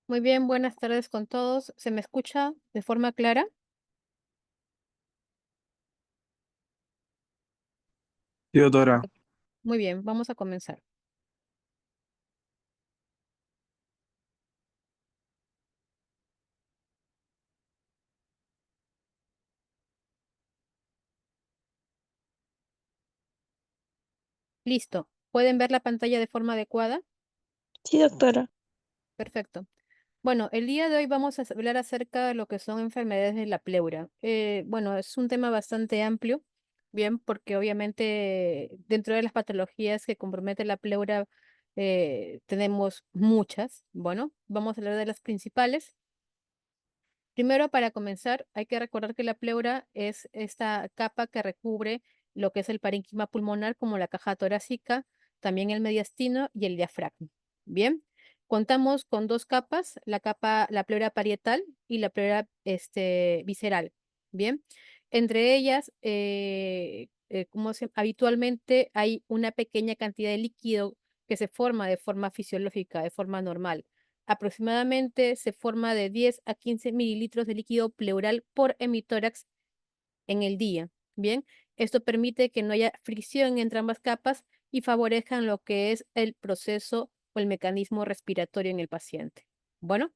Muy bien, buenas tardes con todos. ¿Se me escucha de forma clara? Sí, doctora. Muy bien, vamos a comenzar. Listo. ¿Pueden ver la pantalla de forma adecuada? Sí, doctora. Perfecto. Bueno, el día de hoy vamos a hablar acerca de lo que son enfermedades de la pleura. Bueno, es un tema bastante amplio, bien, porque obviamente dentro de las patologías que comprometen la pleura tenemos muchas. Bueno, vamos a hablar de las principales. Primero, para comenzar, hay que recordar que la pleura es esta capa que recubre lo que es el parénquima pulmonar, como la caja torácica, también el mediastino y el diafragma. Bien, contamos con dos capas, la pleura parietal y la pleura visceral. Bien, entre ellas, habitualmente hay una pequeña cantidad de líquido que se forma de forma fisiológica, de forma normal. Aproximadamente se forma de 10 a 15 mililitros de líquido pleural por hemitórax en el día. Bien, esto permite que no haya fricción entre ambas capas y favorezcan lo que es el proceso o el mecanismo respiratorio en el paciente. Bueno,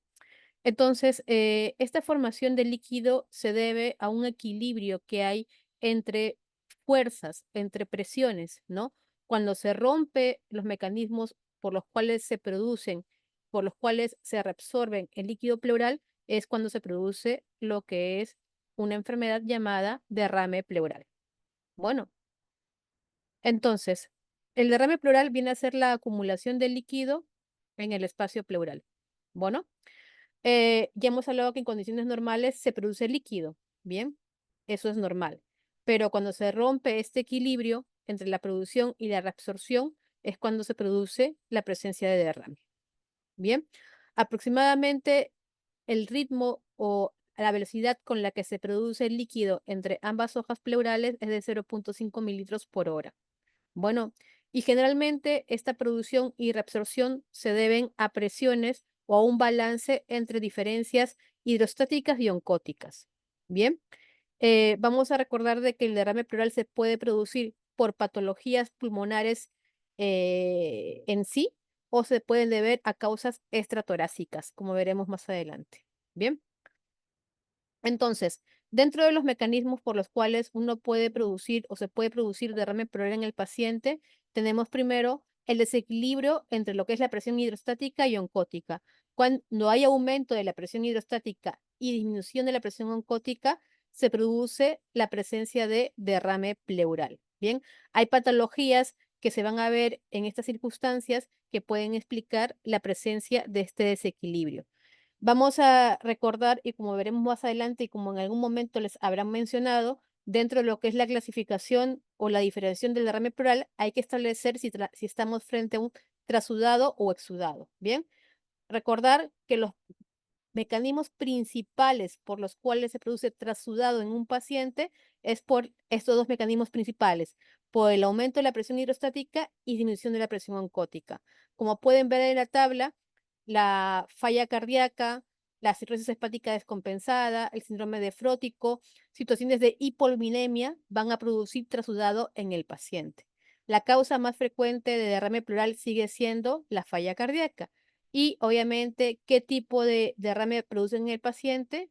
entonces, esta formación de líquido se debe a un equilibrio que hay entre fuerzas, entre presiones, ¿no? Cuando se rompe los mecanismos por los cuales se producen, por los cuales se reabsorben el líquido pleural, es cuando se produce lo que es una enfermedad llamada derrame pleural. Bueno, entonces, el derrame pleural viene a ser la acumulación de líquido en el espacio pleural. Bueno. Ya hemos hablado que en condiciones normales se produce líquido, ¿bien? Eso es normal. Pero cuando se rompe este equilibrio entre la producción y la reabsorción, es cuando se produce la presencia de derrame, ¿bien? Aproximadamente el ritmo o la velocidad con la que se produce el líquido entre ambas hojas pleurales es de 0,5 mililitros por hora. Bueno, y generalmente esta producción y reabsorción se deben a presiones o a un balance entre diferencias hidrostáticas y oncóticas. Bien, vamos a recordar de que el derrame pleural se puede producir por patologías pulmonares en sí o se pueden deber a causas extratorácicas, como veremos más adelante. Bien. Entonces, dentro de los mecanismos por los cuales uno puede producir o se puede producir derrame pleural en el paciente, tenemos primero el desequilibrio entre lo que es la presión hidrostática y oncótica. Cuando hay aumento de la presión hidrostática y disminución de la presión oncótica, se produce la presencia de derrame pleural. Bien, hay patologías que se van a ver en estas circunstancias que pueden explicar la presencia de este desequilibrio. Vamos a recordar, y como veremos más adelante y como en algún momento les habrán mencionado, dentro de lo que es la clasificación o la diferenciación del derrame pleural, hay que establecer si estamos frente a un trasudado o exudado. Bien, recordar que los mecanismos principales por los cuales se produce trasudado en un paciente es por estos dos mecanismos principales, por el aumento de la presión hidrostática y disminución de la presión oncótica. Como pueden ver en la tabla, la falla cardíaca, la cirrosis hepática descompensada, el síndrome nefrótico, situaciones de hipolinemia van a producir trasudado en el paciente. La causa más frecuente de derrame pleural sigue siendo la falla cardíaca. Y obviamente, ¿qué tipo de derrame produce en el paciente?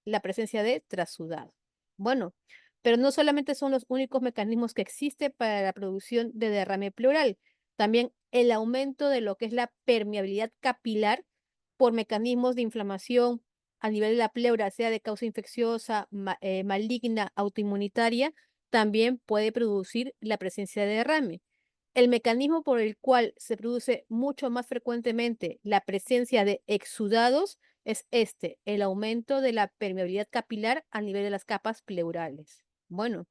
La presencia de trasudado. Bueno, pero no solamente son los únicos mecanismos que existen para la producción de derrame pleural, también el aumento de lo que es la permeabilidad capilar por mecanismos de inflamación a nivel de la pleura, sea de causa infecciosa, maligna, autoinmunitaria, también puede producir la presencia de derrame. El mecanismo por el cual se produce mucho más frecuentemente la presencia de exudados es este, el aumento de la permeabilidad capilar a nivel de las capas pleurales. Bueno,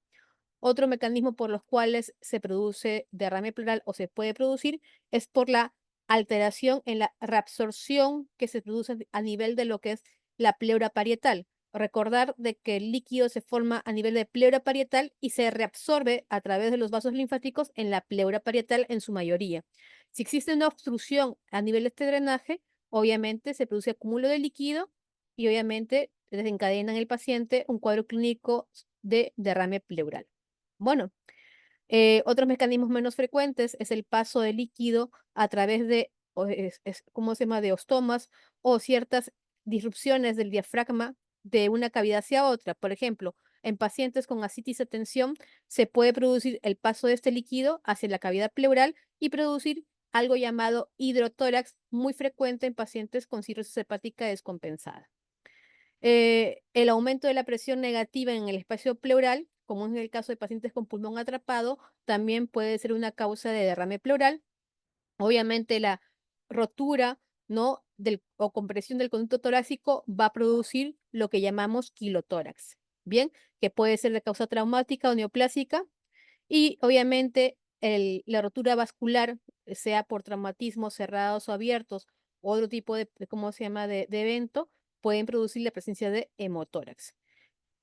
otro mecanismo por los cuales se produce derrame pleural o se puede producir es por la alteración en la reabsorción que se produce a nivel de lo que es la pleura parietal. Recordar de que el líquido se forma a nivel de pleura parietal y se reabsorbe a través de los vasos linfáticos en la pleura parietal en su mayoría. Si existe una obstrucción a nivel de este drenaje, obviamente se produce acúmulo de líquido y obviamente desencadena en el paciente un cuadro clínico de derrame pleural. Bueno, otros mecanismos menos frecuentes es el paso de líquido a través de, ¿cómo se llama?, de ostomas o ciertas disrupciones del diafragma de una cavidad hacia otra. Por ejemplo, en pacientes con ascitis de tensión se puede producir el paso de este líquido hacia la cavidad pleural y producir algo llamado hidrotórax, muy frecuente en pacientes con cirrosis hepática descompensada. El aumento de la presión negativa en el espacio pleural, como en el caso de pacientes con pulmón atrapado, también puede ser una causa de derrame pleural. Obviamente la rotura, ¿no?, o compresión del conducto torácico va a producir lo que llamamos quilotórax, ¿bien? Que puede ser de causa traumática o neoplásica. Y obviamente la rotura vascular, sea por traumatismos cerrados o abiertos, o otro tipo ¿cómo se llama?, de evento, pueden producir la presencia de hemotórax.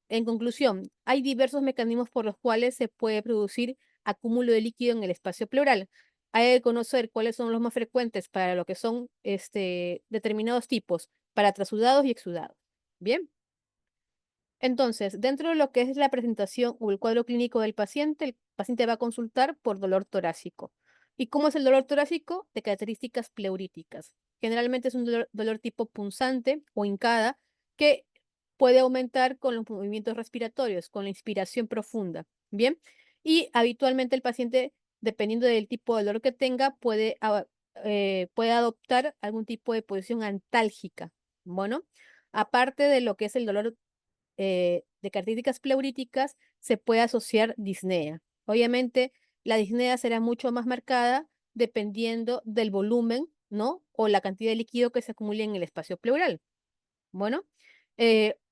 En conclusión, hay diversos mecanismos por los cuales se puede producir acúmulo de líquido en el espacio pleural. Hay que conocer cuáles son los más frecuentes para lo que son determinados tipos, para trasudados y exudados. Bien. Entonces, dentro de lo que es la presentación o el cuadro clínico del paciente, el paciente va a consultar por dolor torácico. ¿Y cómo es el dolor torácico? De características pleuríticas. Generalmente es un dolor tipo punzante o hincada que puede aumentar con los movimientos respiratorios, con la inspiración profunda. Bien, y habitualmente el paciente, dependiendo del tipo de dolor que tenga, puede adoptar algún tipo de posición antálgica. Bueno, aparte de lo que es el dolor de características pleuríticas, se puede asociar disnea. Obviamente, la disnea será mucho más marcada dependiendo del volumen, ¿no?, o la cantidad de líquido que se acumule en el espacio pleural. Bueno,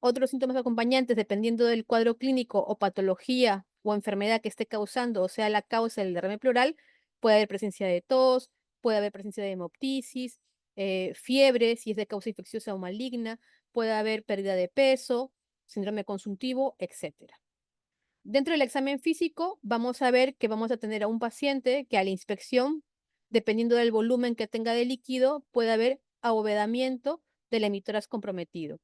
otros síntomas acompañantes, dependiendo del cuadro clínico o patología o enfermedad que esté causando, o sea, la causa del derrame pleural, puede haber presencia de tos, puede haber presencia de hemoptisis, fiebre, si es de causa infecciosa o maligna, puede haber pérdida de peso, síndrome consuntivo, etcétera. Dentro del examen físico, vamos a ver que vamos a tener a un paciente que a la inspección, dependiendo del volumen que tenga de líquido, puede haber abovedamiento del emitórax comprometido.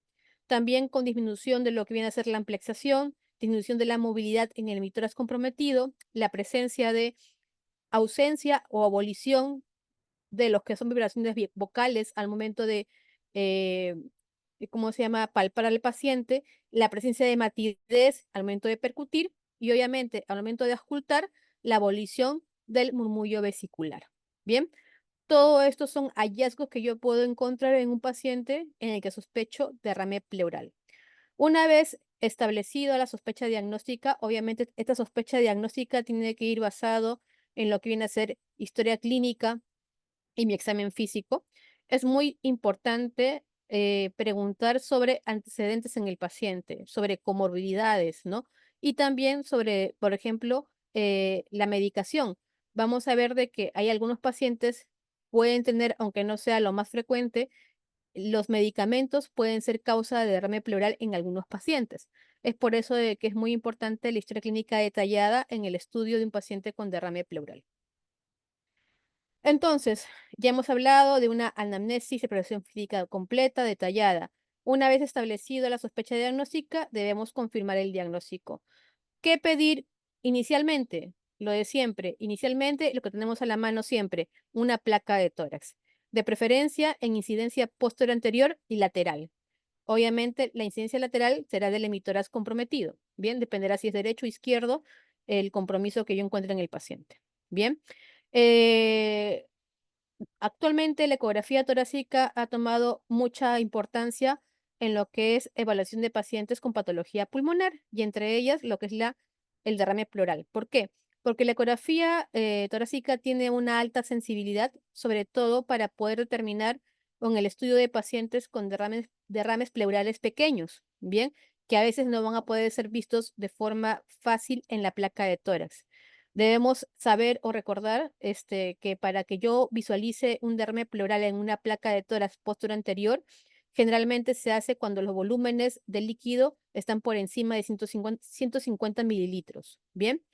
También con disminución de lo que viene a ser la amplexación, disminución de la movilidad en el emitórax comprometido, la presencia de ausencia o abolición de los que son vibraciones vocales al momento eh, ¿cómo se llama?, palpar al paciente, la presencia de matidez al momento de percutir y obviamente al momento de auscultar, la abolición del murmullo vesicular. Bien, todo esto son hallazgos que yo puedo encontrar en un paciente en el que sospecho derrame pleural. Una vez establecido la sospecha diagnóstica, obviamente esta sospecha diagnóstica tiene que ir basado en lo que viene a ser historia clínica y mi examen físico. Es muy importante preguntar sobre antecedentes en el paciente, sobre comorbilidades, ¿no? Y también sobre, por ejemplo, la medicación. Vamos a ver de que hay algunos pacientes pueden tener, aunque no sea lo más frecuente, los medicamentos pueden ser causa de derrame pleural en algunos pacientes. Es por eso de que es muy importante la historia clínica detallada en el estudio de un paciente con derrame pleural. Entonces, ya hemos hablado de una anamnesis y exploración física completa, detallada. Una vez establecido la sospecha diagnóstica, debemos confirmar el diagnóstico. ¿Qué pedir inicialmente? Lo de siempre. Inicialmente, lo que tenemos a la mano siempre, una placa de tórax. De preferencia en incidencia posterior anterior y lateral. Obviamente, la incidencia lateral será del emitórax comprometido. Bien, dependerá si es derecho o izquierdo el compromiso que yo encuentre en el paciente. Bien. Eh, Actualmente la ecografía torácica ha tomado mucha importancia en lo que es evaluación de pacientes con patología pulmonar y entre ellas lo que es el derrame pleural. ¿Por qué? Porque la ecografía torácica tiene una alta sensibilidad, sobre todo para poder determinar con el estudio de pacientes con derrames pleurales pequeños, ¿bien? Que a veces no van a poder ser vistos de forma fácil en la placa de tórax. Debemos saber o recordar que para que yo visualice un derrame pleural en una placa de tórax posterior anterior, generalmente se hace cuando los volúmenes del líquido están por encima de 150 mililitros. Bien,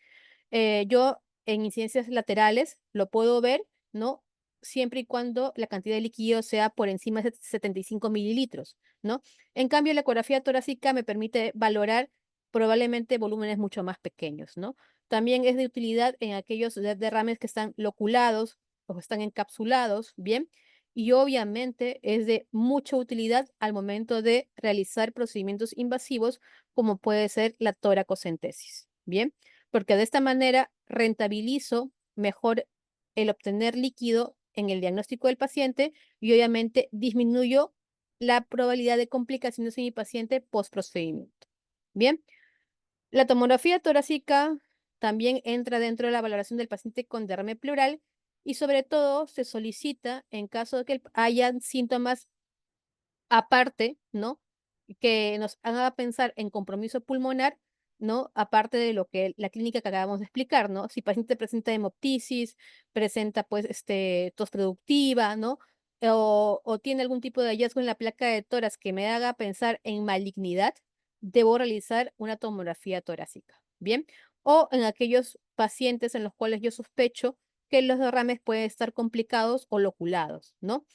yo en incidencias laterales lo puedo ver, ¿no? siempre y cuando la cantidad de líquido sea por encima de 75 mililitros, ¿no? En cambio, la ecografía torácica me permite valorar probablemente volúmenes mucho más pequeños, ¿no? También es de utilidad en aquellos derrames que están loculados o están encapsulados, ¿bien? Y obviamente es de mucha utilidad al momento de realizar procedimientos invasivos como puede ser la toracocentesis, ¿bien? Porque de esta manera rentabilizo mejor el obtener líquido en el diagnóstico del paciente y obviamente disminuyo la probabilidad de complicaciones en mi paciente post-procedimiento. Bien, la tomografía torácica también entra dentro de la valoración del paciente con derrame pleural y sobre todo se solicita en caso de que hayan síntomas aparte, ¿no? Que nos haga pensar en compromiso pulmonar, ¿no? Aparte de lo que la clínica que acabamos de explicar, ¿no? Si el paciente presenta hemoptisis, presenta pues tos productiva, ¿no? O tiene algún tipo de hallazgo en la placa de tórax que me haga pensar en malignidad, debo realizar una tomografía torácica, ¿bien? O en aquellos pacientes en los cuales yo sospecho que los derrames pueden estar complicados o loculados, ¿no?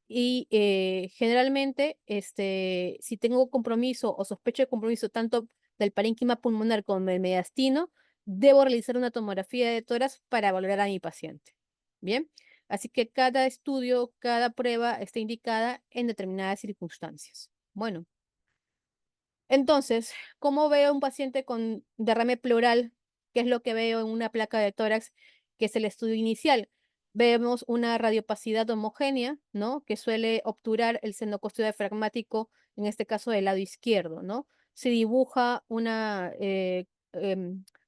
Y generalmente, si tengo compromiso o sospecho de compromiso tanto del parénquima pulmonar como del mediastino, debo realizar una tomografía de tórax para valorar a mi paciente. Bien, así que cada estudio, cada prueba está indicada en determinadas circunstancias. Bueno, entonces, ¿cómo veo un paciente con derrame pleural? ¿Qué es lo que veo en una placa de tórax, que es el estudio inicial? Vemos una radiopacidad homogénea, ¿no? Que suele obturar el seno diafragmático, en este caso del lado izquierdo, ¿no? Se dibuja una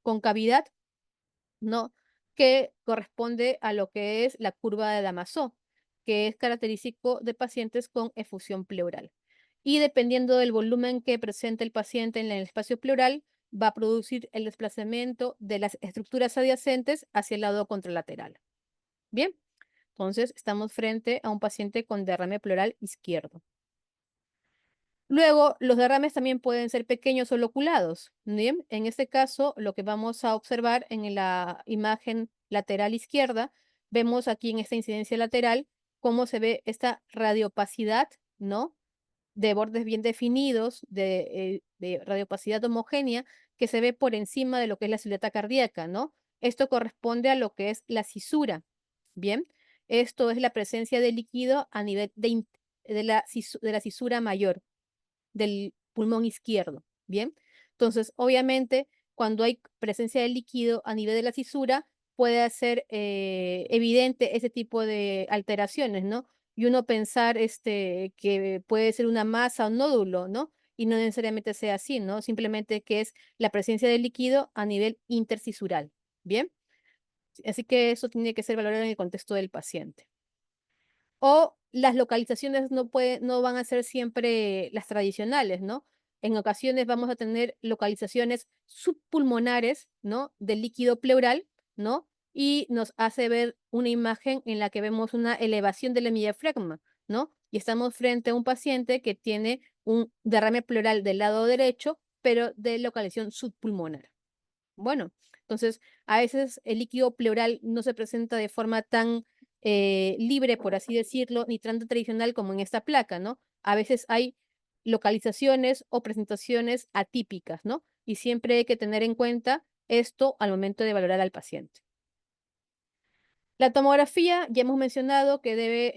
concavidad, ¿no? Que corresponde a lo que es la curva de Damasó, que es característico de pacientes con efusión pleural. Y dependiendo del volumen que presente el paciente en el espacio pleural, va a producir el desplazamiento de las estructuras adyacentes hacia el lado contralateral. Bien, entonces estamos frente a un paciente con derrame pleural izquierdo. Luego, los derrames también pueden ser pequeños o loculados. ¿Bien? En este caso, lo que vamos a observar en la imagen lateral izquierda, vemos aquí en esta incidencia lateral cómo se ve esta radiopacidad, ¿no? De bordes bien definidos, de radiopacidad homogénea, que se ve por encima de lo que es la silueta cardíaca, ¿no? Esto corresponde a lo que es la cisura. Bien, esto es la presencia de líquido a nivel de la cisura mayor del pulmón izquierdo, ¿bien? Entonces, obviamente, cuando hay presencia de líquido a nivel de la fisura, puede ser evidente ese tipo de alteraciones, ¿no? Y uno pensar que puede ser una masa o nódulo, ¿no? Y no necesariamente sea así, ¿no? Simplemente que es la presencia de líquido a nivel intercisural, ¿bien? Así que eso tiene que ser valorado en el contexto del paciente. O las localizaciones no van a ser siempre las tradicionales, ¿no? En ocasiones vamos a tener localizaciones subpulmonares, ¿no? Del líquido pleural, ¿no? Y nos hace ver una imagen en la que vemos una elevación del hemidiafragma, ¿no? Y estamos frente a un paciente que tiene un derrame pleural del lado derecho, pero de localización subpulmonar. Bueno, entonces a veces el líquido pleural no se presenta de forma tan libre, por así decirlo, ni tan tradicional como en esta placa, ¿no? A veces hay localizaciones o presentaciones atípicas, ¿no? Y siempre hay que tener en cuenta esto al momento de valorar al paciente. La tomografía, ya hemos mencionado que debe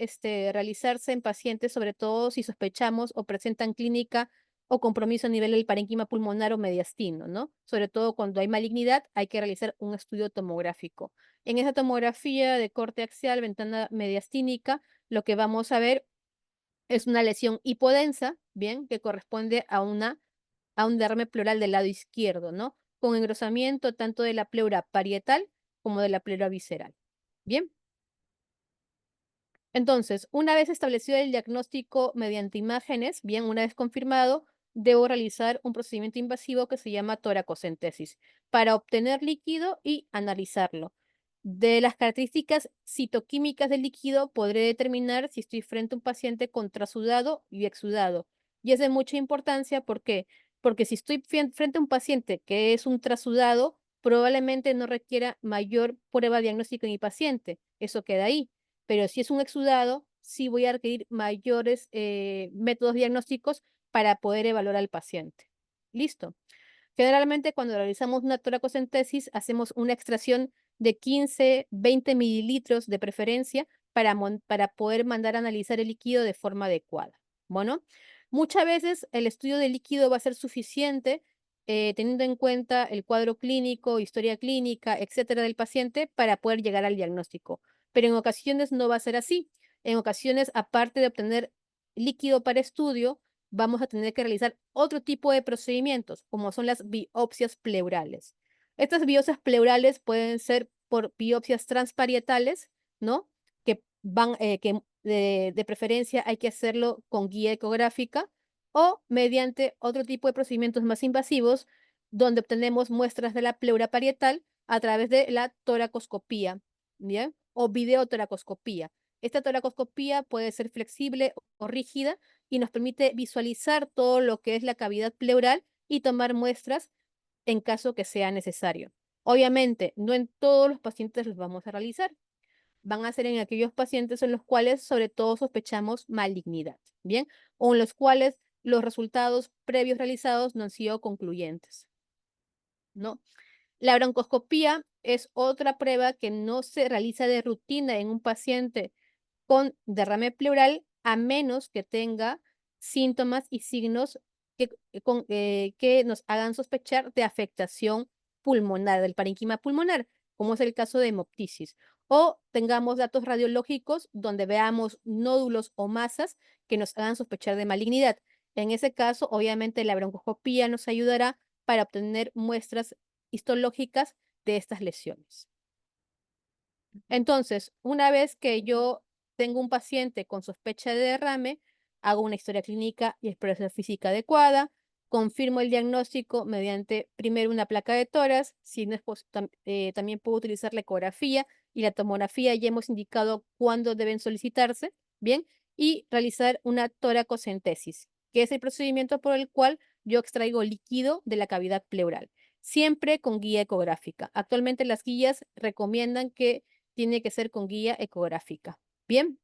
realizarse en pacientes, sobre todo si sospechamos o presentan clínica o compromiso a nivel del parénquima pulmonar o mediastino, ¿no? Sobre todo cuando hay malignidad, hay que realizar un estudio tomográfico. En esa tomografía de corte axial, ventana mediastínica, lo que vamos a ver es una lesión hipodensa, ¿bien? Que corresponde a un derrame pleural del lado izquierdo, ¿no? Con engrosamiento tanto de la pleura parietal como de la pleura visceral. Bien. Entonces, una vez establecido el diagnóstico mediante imágenes, bien, una vez confirmado, debo realizar un procedimiento invasivo que se llama toracocentesis para obtener líquido y analizarlo. De las características citoquímicas del líquido podré determinar si estoy frente a un paciente con trasudado y exudado. Y es de mucha importancia, ¿por qué? Porque si estoy frente a un paciente que es un trasudado, probablemente no requiera mayor prueba diagnóstica en mi paciente. Eso queda ahí. pero si es un exudado, sí voy a requerir mayores métodos diagnósticos para poder evaluar al paciente. ¿Listo? Generalmente cuando realizamos una toracocentesis hacemos una extracción de 15, 20 mililitros de preferencia para poder mandar a analizar el líquido de forma adecuada. Bueno, muchas veces el estudio del líquido va a ser suficiente teniendo en cuenta el cuadro clínico, historia clínica, etcétera, del paciente para poder llegar al diagnóstico. Pero en ocasiones no va a ser así. En ocasiones, aparte de obtener líquido para estudio, vamos a tener que realizar otro tipo de procedimientos, como son las biopsias pleurales. Estas biopsias pleurales pueden ser por biopsias transparietales, ¿no? Que van, de preferencia hay que hacerlo con guía ecográfica o mediante otro tipo de procedimientos más invasivos, donde obtenemos muestras de la pleura parietal a través de la toracoscopía, ¿bien? O videotoracoscopía. Esta toracoscopía puede ser flexible o rígida y nos permite visualizar todo lo que es la cavidad pleural y tomar muestras en caso que sea necesario. Obviamente, no en todos los pacientes los vamos a realizar. Van a ser en aquellos pacientes en los cuales sobre todo sospechamos malignidad, ¿bien? O en los cuales los resultados previos realizados no han sido concluyentes, ¿no? La broncoscopía es otra prueba que no se realiza de rutina en un paciente con derrame pleural, a menos que tenga síntomas y signos que nos hagan sospechar de afectación pulmonar, del parenquima pulmonar, como es el caso de hemoptisis, o tengamos datos radiológicos donde veamos nódulos o masas que nos hagan sospechar de malignidad. En ese caso, obviamente, la broncoscopía nos ayudará para obtener muestras histológicas de estas lesiones. Entonces, una vez que yo tengo un paciente con sospecha de derrame, hago una historia clínica y exploración física adecuada, confirmo el diagnóstico mediante primero una placa de tórax, si no es también puedo utilizar la ecografía y la tomografía, ya hemos indicado cuándo deben solicitarse, ¿bien? Y realizar una toracocentesis, que es el procedimiento por el cual yo extraigo líquido de la cavidad pleural, siempre con guía ecográfica. Actualmente las guías recomiendan que tiene que ser con guía ecográfica. Bien,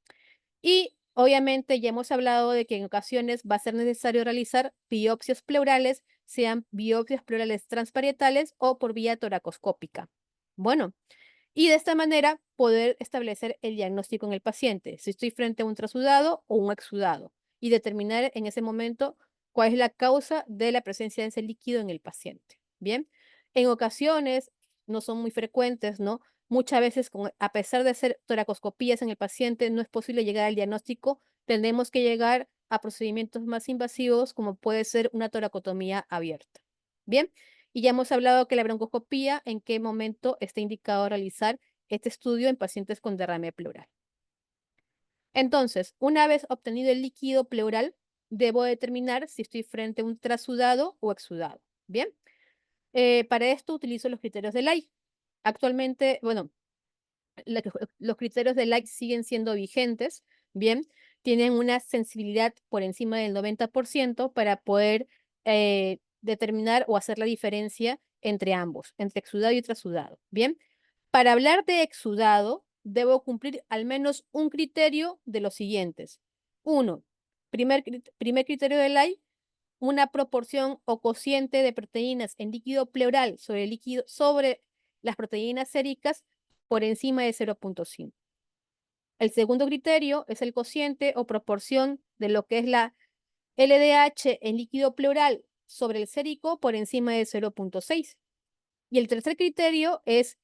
y obviamente ya hemos hablado de que en ocasiones va a ser necesario realizar biopsias pleurales, sean biopsias pleurales transparietales o por vía toracoscópica. Bueno, y de esta manera poder establecer el diagnóstico en el paciente, si estoy frente a un trasudado o un exudado, y determinar en ese momento cuál es la causa de la presencia de ese líquido en el paciente. Bien, en ocasiones, no son muy frecuentes, ¿no? Muchas veces, a pesar de hacer toracoscopías en el paciente, no es posible llegar al diagnóstico. Tenemos que llegar a procedimientos más invasivos, como puede ser una toracotomía abierta. Bien, y ya hemos hablado que la broncoscopía, en qué momento está indicado realizar este estudio en pacientes con derrame pleural. Entonces, una vez obtenido el líquido pleural, debo determinar si estoy frente a un trasudado o exudado. Bien, para esto utilizo los criterios de Lay. Actualmente, bueno, los criterios de Lay siguen siendo vigentes, bien, tienen una sensibilidad por encima del 90% para poder determinar o hacer la diferencia entre ambos, entre exudado y trasudado, bien. Para hablar de exudado, debo cumplir al menos un criterio de los siguientes. Uno, primer criterio de Lay, una proporción o cociente de proteínas en líquido pleural sobre las proteínas séricas por encima de 0.5. El segundo criterio es el cociente o proporción de lo que es la LDH en líquido pleural sobre el sérico por encima de 0.6. Y el tercer criterio es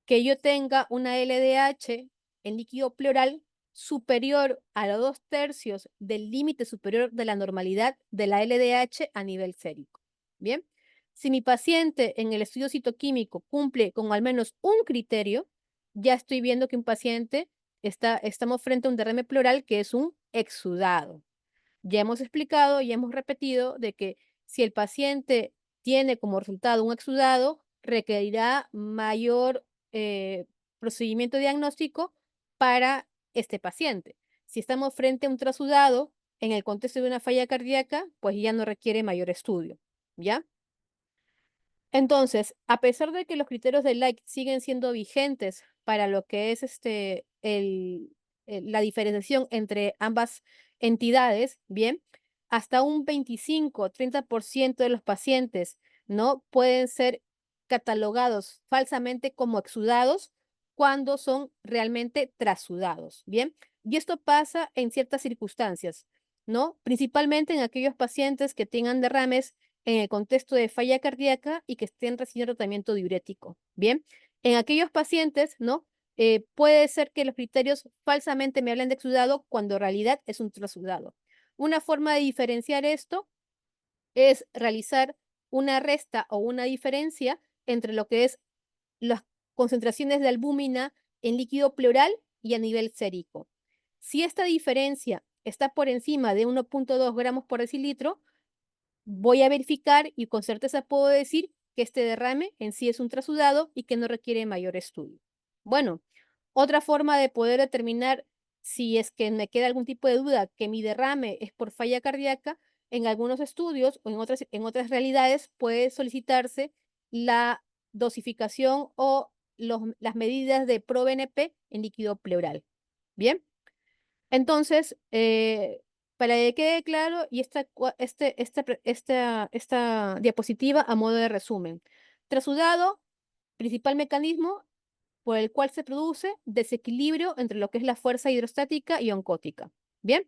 que yo tenga una LDH en líquido pleural superior a los 2/3 del límite superior de la normalidad de la LDH a nivel sérico. Bien, si mi paciente en el estudio citoquímico cumple con al menos un criterio, ya estoy viendo que un paciente estamos frente a un derrame pleural que es un exudado. Ya hemos explicado y hemos repetido de que si el paciente tiene como resultado un exudado, requerirá mayor procedimiento diagnóstico para este paciente. Si estamos frente a un trasudado en el contexto de una falla cardíaca, pues ya no requiere mayor estudio, ¿ya? Entonces, a pesar de que los criterios de Light siguen siendo vigentes para lo que es la diferenciación entre ambas entidades, bien, hasta un 25-30% de los pacientes, ¿no? Pueden ser catalogados falsamente como exudados cuando son realmente trasudados, ¿bien? Y esto pasa en ciertas circunstancias, ¿no? Principalmente en aquellos pacientes que tengan derrames en el contexto de falla cardíaca y que estén recibiendo tratamiento diurético, ¿bien? En aquellos pacientes, ¿no? Puede ser que los criterios falsamente me hablen de exudado cuando en realidad es un trasudado. Una forma de diferenciar esto es realizar una resta o una diferencia entre lo que es las concentraciones de albúmina en líquido pleural y a nivel sérico. Si esta diferencia está por encima de 1.2 gramos por decilitro, voy a verificar y con certeza puedo decir que este derrame en sí es un trasudado y que no requiere mayor estudio. Bueno, otra forma de poder determinar si es que me queda algún tipo de duda que mi derrame es por falla cardíaca, en algunos estudios o en otras realidades puede solicitarse la dosificación o las medidas de ProBNP en líquido pleural. Bien, entonces, para que quede claro, y esta diapositiva a modo de resumen. Trasudado, principal mecanismo por el cual se produce desequilibrio entre lo que es la fuerza hidrostática y oncótica. Bien,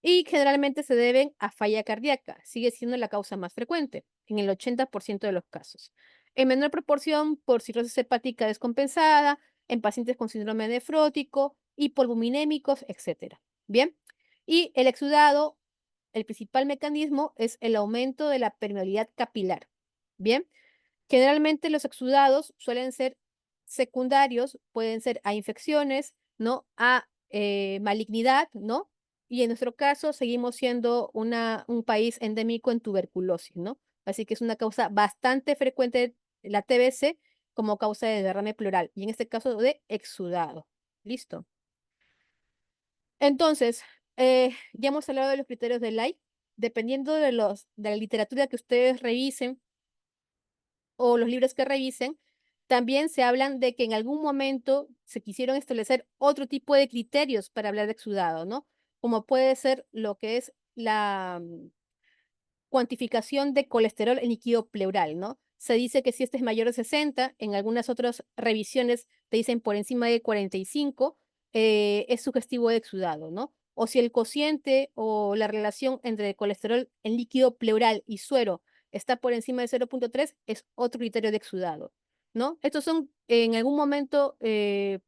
y generalmente se deben a falla cardíaca, sigue siendo la causa más frecuente, en el 80% de los casos. En menor proporción por cirrosis hepática descompensada, en pacientes con síndrome nefrótico, hipoalbuminémicos, etc. Bien, y el exudado, el principal mecanismo es el aumento de la permeabilidad capilar. Bien, generalmente los exudados suelen ser secundarios, pueden ser a infecciones, ¿no? A malignidad, ¿no? Y en nuestro caso seguimos siendo un país endémico en tuberculosis, ¿no? Así que es una causa bastante frecuente la TBC como causa de derrame pleural y en este caso de exudado. ¿Listo? Entonces, ya hemos hablado de los criterios de Light. Dependiendo de la literatura que ustedes revisen o los libros que revisen, también se hablan de que en algún momento se quisieron establecer otro tipo de criterios para hablar de exudado, ¿no? Como puede ser lo que es la cuantificación de colesterol en líquido pleural, ¿no? Se dice que si este es mayor de 60, en algunas otras revisiones te dicen por encima de 45, es sugestivo de exudado, ¿no? O si el cociente o la relación entre colesterol en líquido pleural y suero está por encima de 0.3, es otro criterio de exudado, ¿no? Estos son en algún momento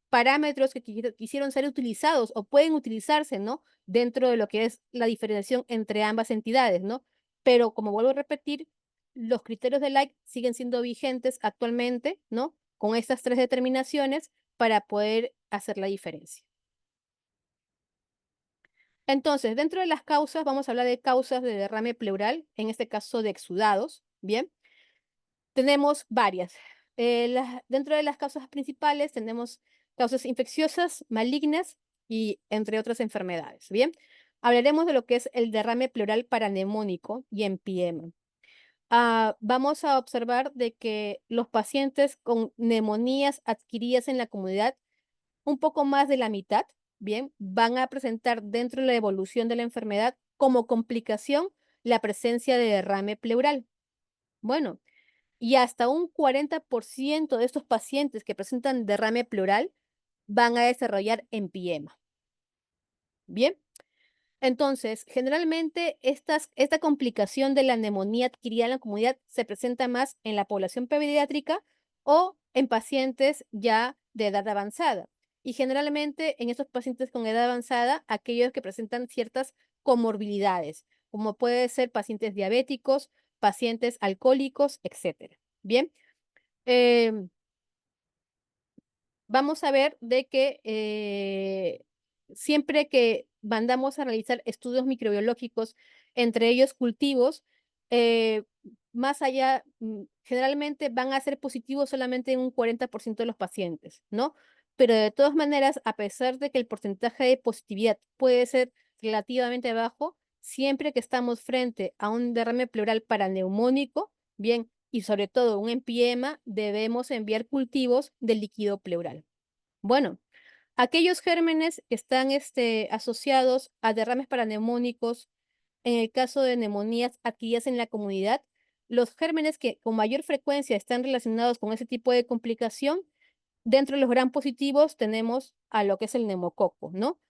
parámetros que quisieron ser utilizados o pueden utilizarse, ¿no? Dentro de lo que es la diferenciación entre ambas entidades, ¿no? Pero como vuelvo a repetir, los criterios de Light siguen siendo vigentes actualmente, ¿no? Con estas tres determinaciones para poder hacer la diferencia. Entonces, dentro de las causas, vamos a hablar de causas de derrame pleural, en este caso de exudados, ¿bien? Tenemos varias. Dentro de las causas principales tenemos causas infecciosas, malignas y entre otras enfermedades, ¿bien? Hablaremos de lo que es el derrame pleural paraneumónico y empiema. Vamos a observar de que los pacientes con neumonías adquiridas en la comunidad, un poco más de la mitad, bien, van a presentar dentro de la evolución de la enfermedad como complicación la presencia de derrame pleural. Bueno, y hasta un 40% de estos pacientes que presentan derrame pleural van a desarrollar empiema. Bien. Entonces, generalmente esta complicación de la neumonía adquirida en la comunidad se presenta más en la población pediátrica o en pacientes ya de edad avanzada. Y generalmente en estos pacientes con edad avanzada, aquellos que presentan ciertas comorbilidades, como puede ser pacientes diabéticos, pacientes alcohólicos, etc. Bien, em, vamos a ver de que siempre que mandamos a realizar estudios microbiológicos, entre ellos cultivos, eh, más allá, generalmente van a ser positivos solamente en un 40% de los pacientes, ¿no? Pero de todas maneras, a pesar de que el porcentaje de positividad puede ser relativamente bajo, siempre que estamos frente a un derrame pleural paraneumónico, bien, y sobre todo un empiema, debemos enviar cultivos del líquido pleural. Bueno, Aquellos gérmenes que están asociados a derrames paraneumónicos, en el caso de neumonías adquiridas en la comunidad, los gérmenes que con mayor frecuencia están relacionados con ese tipo de complicación, dentro de los gram positivos tenemos a lo que es el neumococo, ¿no?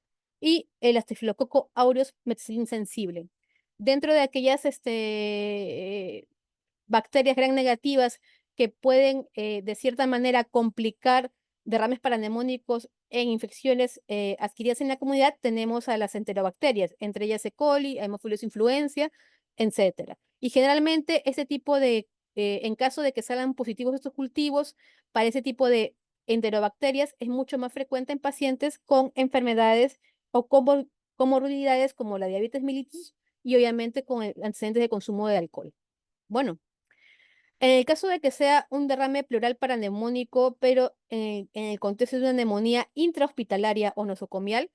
Y el Staphylococcus aureus methicillin sensible. Dentro de aquellas bacterias gram negativas que pueden, de cierta manera, complicar derrames paraneumónicos en infecciones adquiridas en la comunidad, tenemos a las enterobacterias, entre ellas E. coli, Haemophilus influenza, etcétera. Y generalmente este tipo de, en caso de que salgan positivos estos cultivos, para ese tipo de enterobacterias es mucho más frecuente en pacientes con enfermedades o comorbilidades como la diabetes mellitus y obviamente con antecedentes de consumo de alcohol. Bueno. En el caso de que sea un derrame pleural paraneumónico, pero en el contexto de una neumonía intrahospitalaria o nosocomial,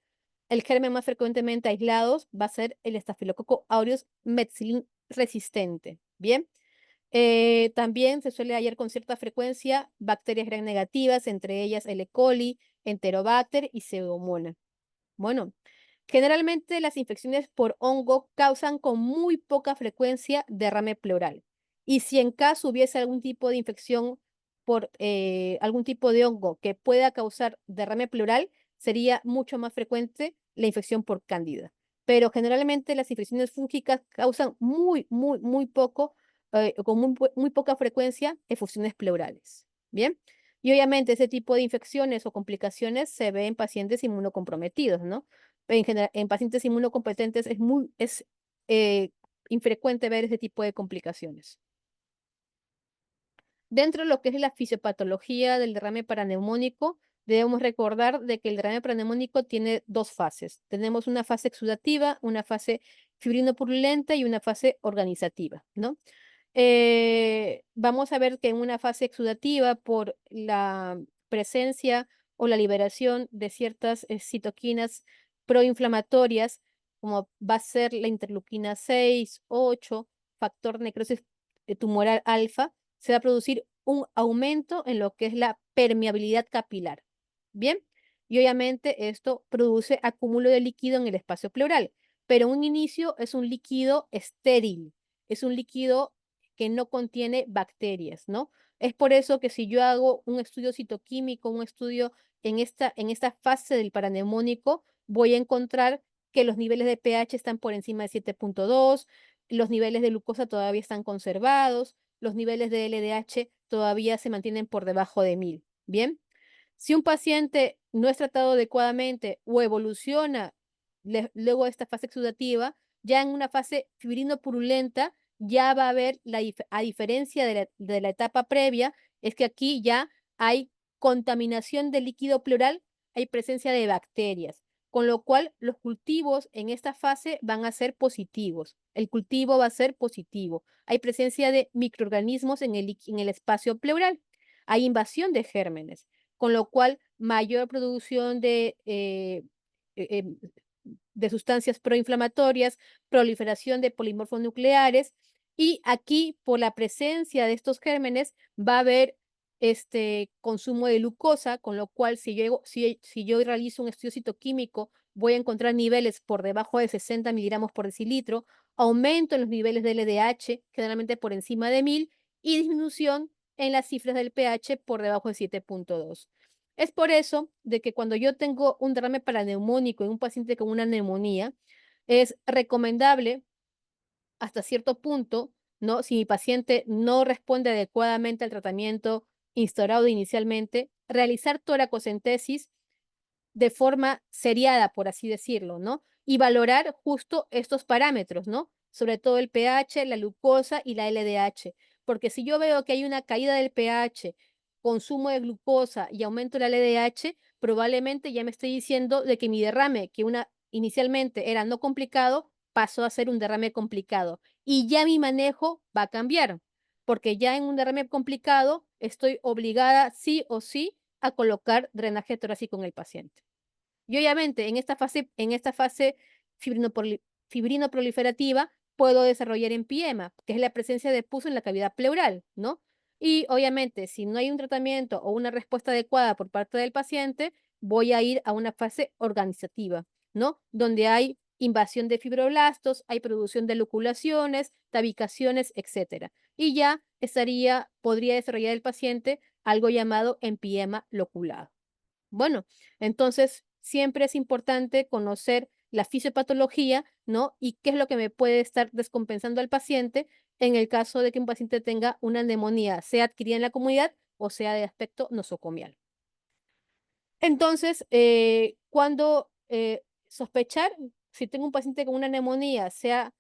el germen más frecuentemente aislados va a ser el Staphylococcus aureus methicillin resistente. Bien. También se suele hallar con cierta frecuencia bacterias gram negativas, entre ellas el E. coli, Enterobacter y Pseudomonas. Bueno, generalmente las infecciones por hongo causan con muy poca frecuencia derrame pleural. Y si en caso hubiese algún tipo de infección por algún tipo de hongo que pueda causar derrame pleural, sería mucho más frecuente la infección por cándida. Pero generalmente las infecciones fúngicas causan muy poco, con muy poca frecuencia, efusiones pleurales. Bien. Y obviamente ese tipo de infecciones o complicaciones se ve en pacientes inmunocomprometidos, ¿no? En general, en pacientes inmunocompetentes es eh, infrecuente ver ese tipo de complicaciones. Dentro de lo que es la fisiopatología del derrame paraneumónico, debemos recordar de que el derrame paraneumónico tiene dos fases. Tenemos una fase exudativa, una fase fibrinopurulenta y una fase organizativa, ¿no? Vamos a ver que en una fase exudativa, por la presencia o la liberación de ciertas citoquinas proinflamatorias, como va a ser la interleuquina 6, 8, factor necrosis tumoral alfa, se va a producir un aumento en lo que es la permeabilidad capilar. Bien, y obviamente esto produce acúmulo de líquido en el espacio pleural, pero en un inicio es un líquido estéril, es un líquido que no contiene bacterias, ¿no? Es por eso que si yo hago un estudio citoquímico, un estudio en esta fase del paraneumónico, voy a encontrar que los niveles de pH están por encima de 7.2, los niveles de glucosa todavía están conservados, los niveles de LDH todavía se mantienen por debajo de 1000. Bien, si un paciente no es tratado adecuadamente o evoluciona luego de esta fase exudativa, ya en una fase fibrinopurulenta, ya va a haber, a diferencia de la etapa previa, es que aquí ya hay contaminación del líquido pleural, hay presencia de bacterias, con lo cual los cultivos en esta fase van a ser positivos. El cultivo va a ser positivo. Hay presencia de microorganismos en el espacio pleural. Hay invasión de gérmenes, con lo cual mayor producción eh, de sustancias proinflamatorias, proliferación de polimorfos nucleares, y aquí, por la presencia de estos gérmenes, va a haber consumo de glucosa, con lo cual si yo realizo un estudio citoquímico, voy a encontrar niveles por debajo de 60 miligramos por decilitro, aumento en los niveles de LDH, generalmente por encima de 1000, y disminución en las cifras del pH por debajo de 7.2. Es por eso de que cuando yo tengo un derrame paraneumónico en un paciente con una neumonía, es recomendable hasta cierto punto, ¿no? Si mi paciente no responde adecuadamente al tratamiento instaurado inicialmente, realizar toracocentesis de forma seriada, por así decirlo, ¿no? Y valorar justo estos parámetros, ¿no? Sobre todo el pH, la glucosa y la LDH. Porque si yo veo que hay una caída del pH, consumo de glucosa y aumento de la LDH, probablemente ya me estoy diciendo de que mi derrame, que inicialmente era no complicado, pasó a ser un derrame complicado. Y ya mi manejo va a cambiar, porque ya en un derrame complicado estoy obligada sí o sí a colocar drenaje torácico en el paciente. Y obviamente en esta fase fibrinoproliferativa puedo desarrollar empiema, que es la presencia de pus en la cavidad pleural, ¿no? Y obviamente si no hay un tratamiento o una respuesta adecuada por parte del paciente, voy a ir a una fase organizativa, ¿no? Donde hay invasión de fibroblastos, hay producción de loculaciones, tabicaciones, etc. Y ya podría desarrollar el paciente algo llamado empiema loculado. Bueno, entonces siempre es importante conocer la fisiopatología, ¿no? Y qué es lo que me puede estar descompensando al paciente en el caso de que un paciente tenga una neumonía, sea adquirida en la comunidad o sea de aspecto nosocomial. Entonces, cuando sospechar, si tengo un paciente con una neumonía, sea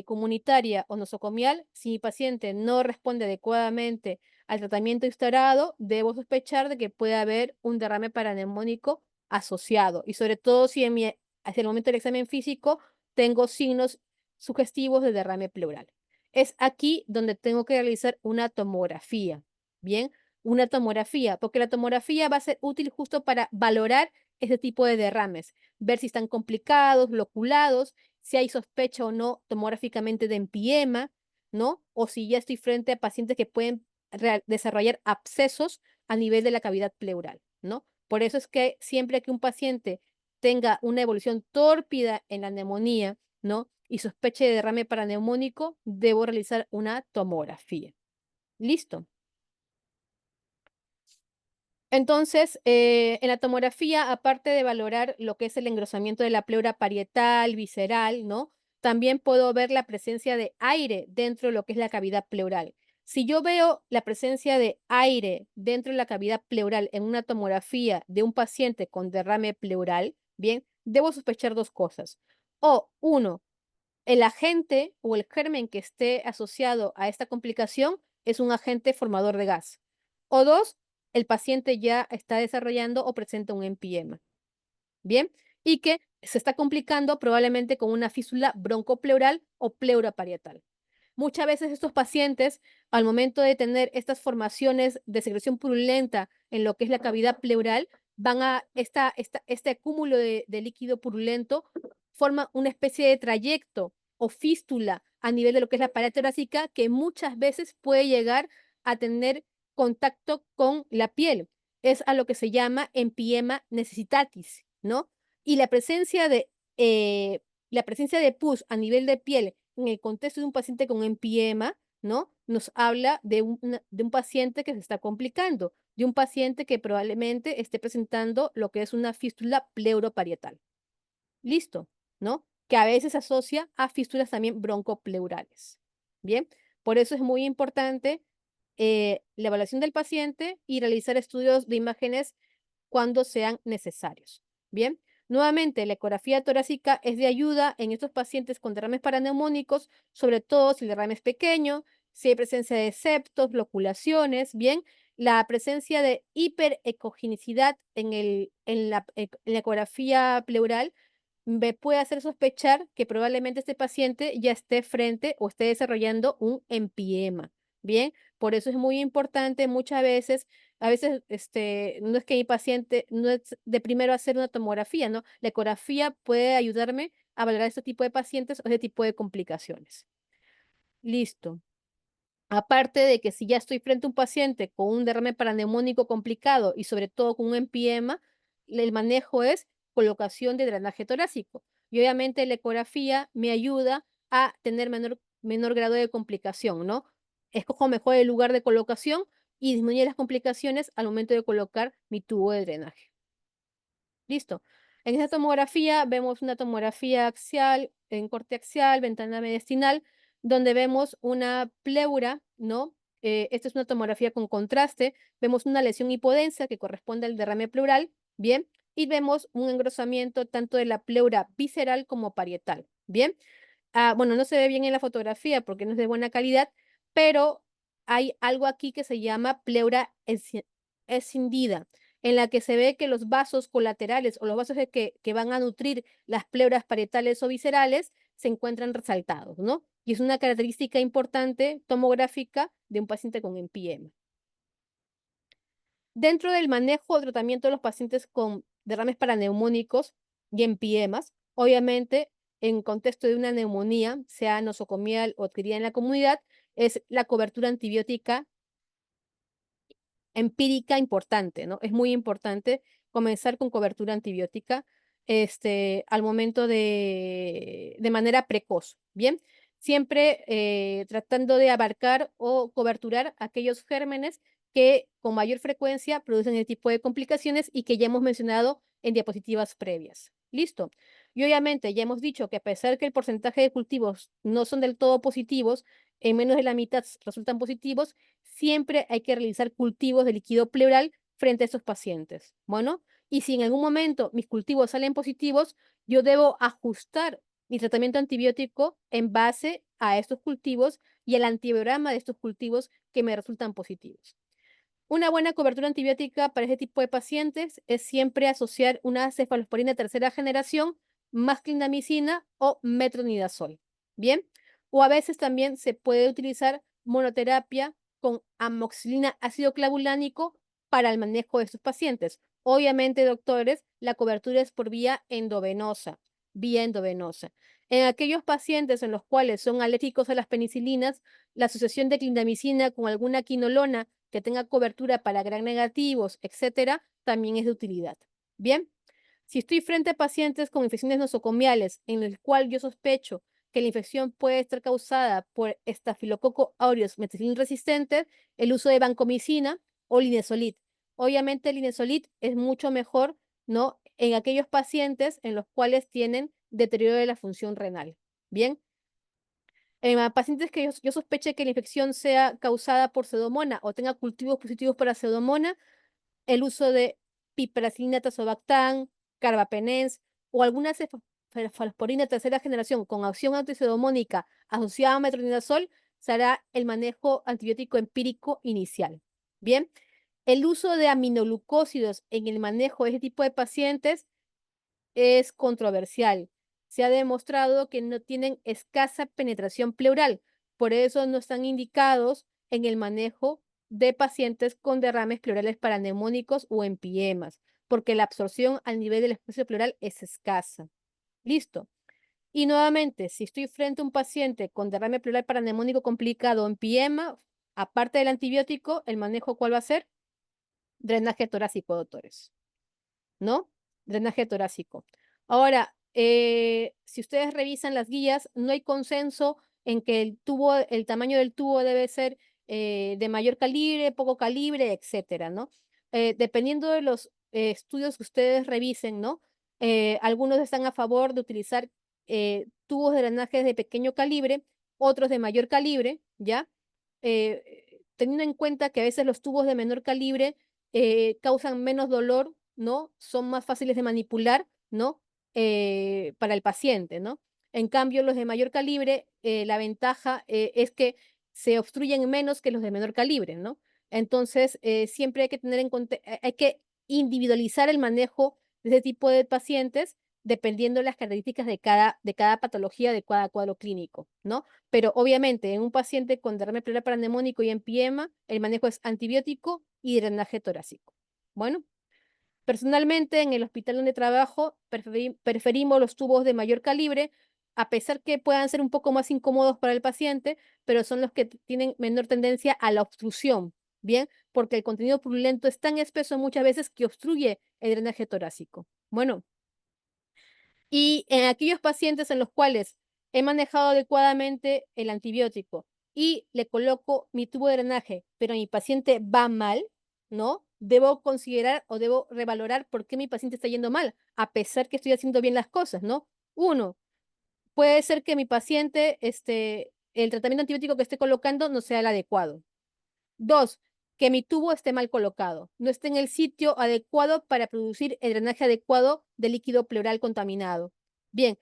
comunitaria o nosocomial, si mi paciente no responde adecuadamente al tratamiento instaurado, debo sospechar de que puede haber un derrame paraneumónico asociado y sobre todo si hacia el momento del examen físico tengo signos sugestivos de derrame pleural. Es aquí donde tengo que realizar una tomografía, ¿bien? Una tomografía, porque la tomografía va a ser útil justo para valorar este tipo de derrames, ver si están complicados, loculados, si hay sospecha o no tomográficamente de empiema, ¿no? O si ya estoy frente a pacientes que pueden desarrollar abscesos a nivel de la cavidad pleural, ¿no? Por eso es que siempre que un paciente tenga una evolución tórpida en la neumonía, ¿no? Y sospeche de derrame paraneumónico, debo realizar una tomografía. ¿Listo? Entonces, en la tomografía, aparte de valorar lo que es el engrosamiento de la pleura parietal, visceral, ¿no? También puedo ver la presencia de aire dentro de lo que es la cavidad pleural. Si yo veo la presencia de aire dentro de la cavidad pleural en una tomografía de un paciente con derrame pleural, bien, debo sospechar dos cosas. O uno, el agente o el germen que esté asociado a esta complicación es un agente formador de gas. O dos, el paciente ya está desarrollando o presenta un empiema. Bien, y que se está complicando probablemente con una fístula broncopleural o pleura parietal. Muchas veces estos pacientes, al momento de tener estas formaciones de secreción purulenta en lo que es la cavidad pleural, van a este acúmulo de líquido purulento forma una especie de trayecto o fístula a nivel de lo que es la pared torácica que muchas veces puede llegar a tener contacto con la piel. Es a lo que se llama empiema necessitatis, ¿no? Y la presencia de pus a nivel de piel en el contexto de un paciente con empiema, ¿no? Nos habla de un paciente que se está complicando, de un paciente que probablemente esté presentando lo que es una fístula pleuroparietal. Listo, ¿no? Que a veces se asocia a fístulas también broncopleurales. Bien, por eso es muy importante la evaluación del paciente y realizar estudios de imágenes cuando sean necesarios. Bien, nuevamente, la ecografía torácica es de ayuda en estos pacientes con derrames paraneumónicos, sobre todo si el derrame es pequeño, si hay presencia de septos, loculaciones, bien, la presencia de hiperecogenicidad en la ecografía pleural me puede hacer sospechar que probablemente este paciente ya esté frente o esté desarrollando un empiema. Bien, por eso es muy importante muchas veces, a veces no es que mi paciente, no es de primero hacer una tomografía, ¿no? La ecografía puede ayudarme a valorar este tipo de pacientes o este tipo de complicaciones. Listo. Aparte de que si ya estoy frente a un paciente con un derrame paraneumónico complicado y sobre todo con un empiema, el manejo es colocación de drenaje torácico. Y obviamente la ecografía me ayuda a tener menor grado de complicación, ¿no? Escojo mejor el lugar de colocación y disminuye las complicaciones al momento de colocar mi tubo de drenaje. Listo. En esta tomografía vemos una tomografía axial, en corte axial, ventana mediastinal, donde vemos una pleura, ¿no? Esta es una tomografía con contraste. Vemos una lesión hipodensa que corresponde al derrame pleural, ¿bien? Y vemos un engrosamiento tanto de la pleura visceral como parietal, ¿bien? Bueno, no se ve bien en la fotografía porque no es de buena calidad, pero hay algo aquí que se llama pleura escindida, en la que se ve que los vasos colaterales o los vasos que van a nutrir las pleuras parietales o viscerales se encuentran resaltados, ¿no? Y es una característica importante tomográfica de un paciente con empiema. Dentro del manejo o tratamiento de los pacientes con derrames paraneumónicos y empiemas, obviamente, en contexto de una neumonía, sea nosocomial o adquirida en la comunidad, es la cobertura antibiótica empírica importante, ¿no? Es muy importante comenzar con cobertura antibiótica al momento de manera precoz, ¿bien? Siempre tratando de abarcar o coberturar aquellos gérmenes que con mayor frecuencia producen el tipo de complicaciones y que ya hemos mencionado en diapositivas previas. ¿Listo? Y obviamente ya hemos dicho que a pesar que el porcentaje de cultivos no son del todo positivos, en menos de la mitad resultan positivos, siempre hay que realizar cultivos de líquido pleural frente a estos pacientes. Bueno, y si en algún momento mis cultivos salen positivos, yo debo ajustar mi tratamiento antibiótico en base a estos cultivos y al antibiograma de estos cultivos que me resultan positivos. Una buena cobertura antibiótica para este tipo de pacientes es siempre asociar una cefalosporina de tercera generación más clindamicina o metronidazol. ¿Bien? O a veces también se puede utilizar monoterapia con amoxicilina ácido clavulánico para el manejo de estos pacientes. Obviamente, doctores, la cobertura es por vía endovenosa. Vía endovenosa. En aquellos pacientes en los cuales son alérgicos a las penicilinas, la asociación de clindamicina con alguna quinolona que tenga cobertura para gram negativos, etcétera, también es de utilidad. Bien, si estoy frente a pacientes con infecciones nosocomiales en el cual yo sospecho que la infección puede estar causada por Staphylococcus aureus meticilin resistente, el uso de vancomicina o linezolid. Obviamente el linezolid es mucho mejor, ¿no? En aquellos pacientes en los cuales tienen deterioro de la función renal. Bien, en pacientes que yo sospeche que la infección sea causada por pseudomonas o tenga cultivos positivos para pseudomonas, el uso de piperacilina tazobactam, carbapenens o alguna cefalosporina tercera generación con acción antipseudomónica asociada a metronidazol será el manejo antibiótico empírico inicial. Bien, el uso de aminoglucósidos en el manejo de este tipo de pacientes es controversial. Se ha demostrado que no tienen escasa penetración pleural, por eso no están indicados en el manejo de pacientes con derrames pleurales paraneumónicos o empiemas, porque la absorción al nivel del espacio pleural es escasa. Listo. Y nuevamente, si estoy frente a un paciente con derrame pleural paraneumónico complicado o empiema, aparte del antibiótico, ¿el manejo cuál va a ser? Drenaje torácico, doctores. ¿No? Drenaje torácico. Ahora, si ustedes revisan las guías, no hay consenso en que el tamaño del tubo debe ser de mayor calibre, poco calibre, etcétera, ¿no? Dependiendo de los estudios que ustedes revisen, ¿no? Algunos están a favor de utilizar tubos de drenaje de pequeño calibre, otros de mayor calibre, ¿ya? Teniendo en cuenta que a veces los tubos de menor calibre causan menos dolor, ¿no? Son más fáciles de manipular, ¿no? Para el paciente, ¿no? En cambio, los de mayor calibre, la ventaja es que se obstruyen menos que los de menor calibre, ¿no? Entonces, siempre hay que tener en cuenta, hay que individualizar el manejo de ese tipo de pacientes dependiendo de las características de cada patología, de cada cuadro clínico, ¿no? Pero obviamente en un paciente con derrame pleural paraneumónico y empiema, el manejo es antibiótico y drenaje torácico. Bueno, personalmente en el hospital donde trabajo preferimos los tubos de mayor calibre, a pesar que puedan ser un poco más incómodos para el paciente, pero son los que tienen menor tendencia a la obstrucción, ¿bien? Porque el contenido purulento es tan espeso muchas veces que obstruye el drenaje torácico. Bueno, y en aquellos pacientes en los cuales he manejado adecuadamente el antibiótico y le coloco mi tubo de drenaje, pero mi paciente va mal, ¿no? Debo considerar o debo revalorar por qué mi paciente está yendo mal, a pesar que estoy haciendo bien las cosas, ¿no? Uno, puede ser que mi paciente, el tratamiento antibiótico que esté colocando no sea el adecuado. Dos, que mi tubo esté mal colocado, no esté en el sitio adecuado para producir el drenaje adecuado del líquido pleural contaminado. Bien,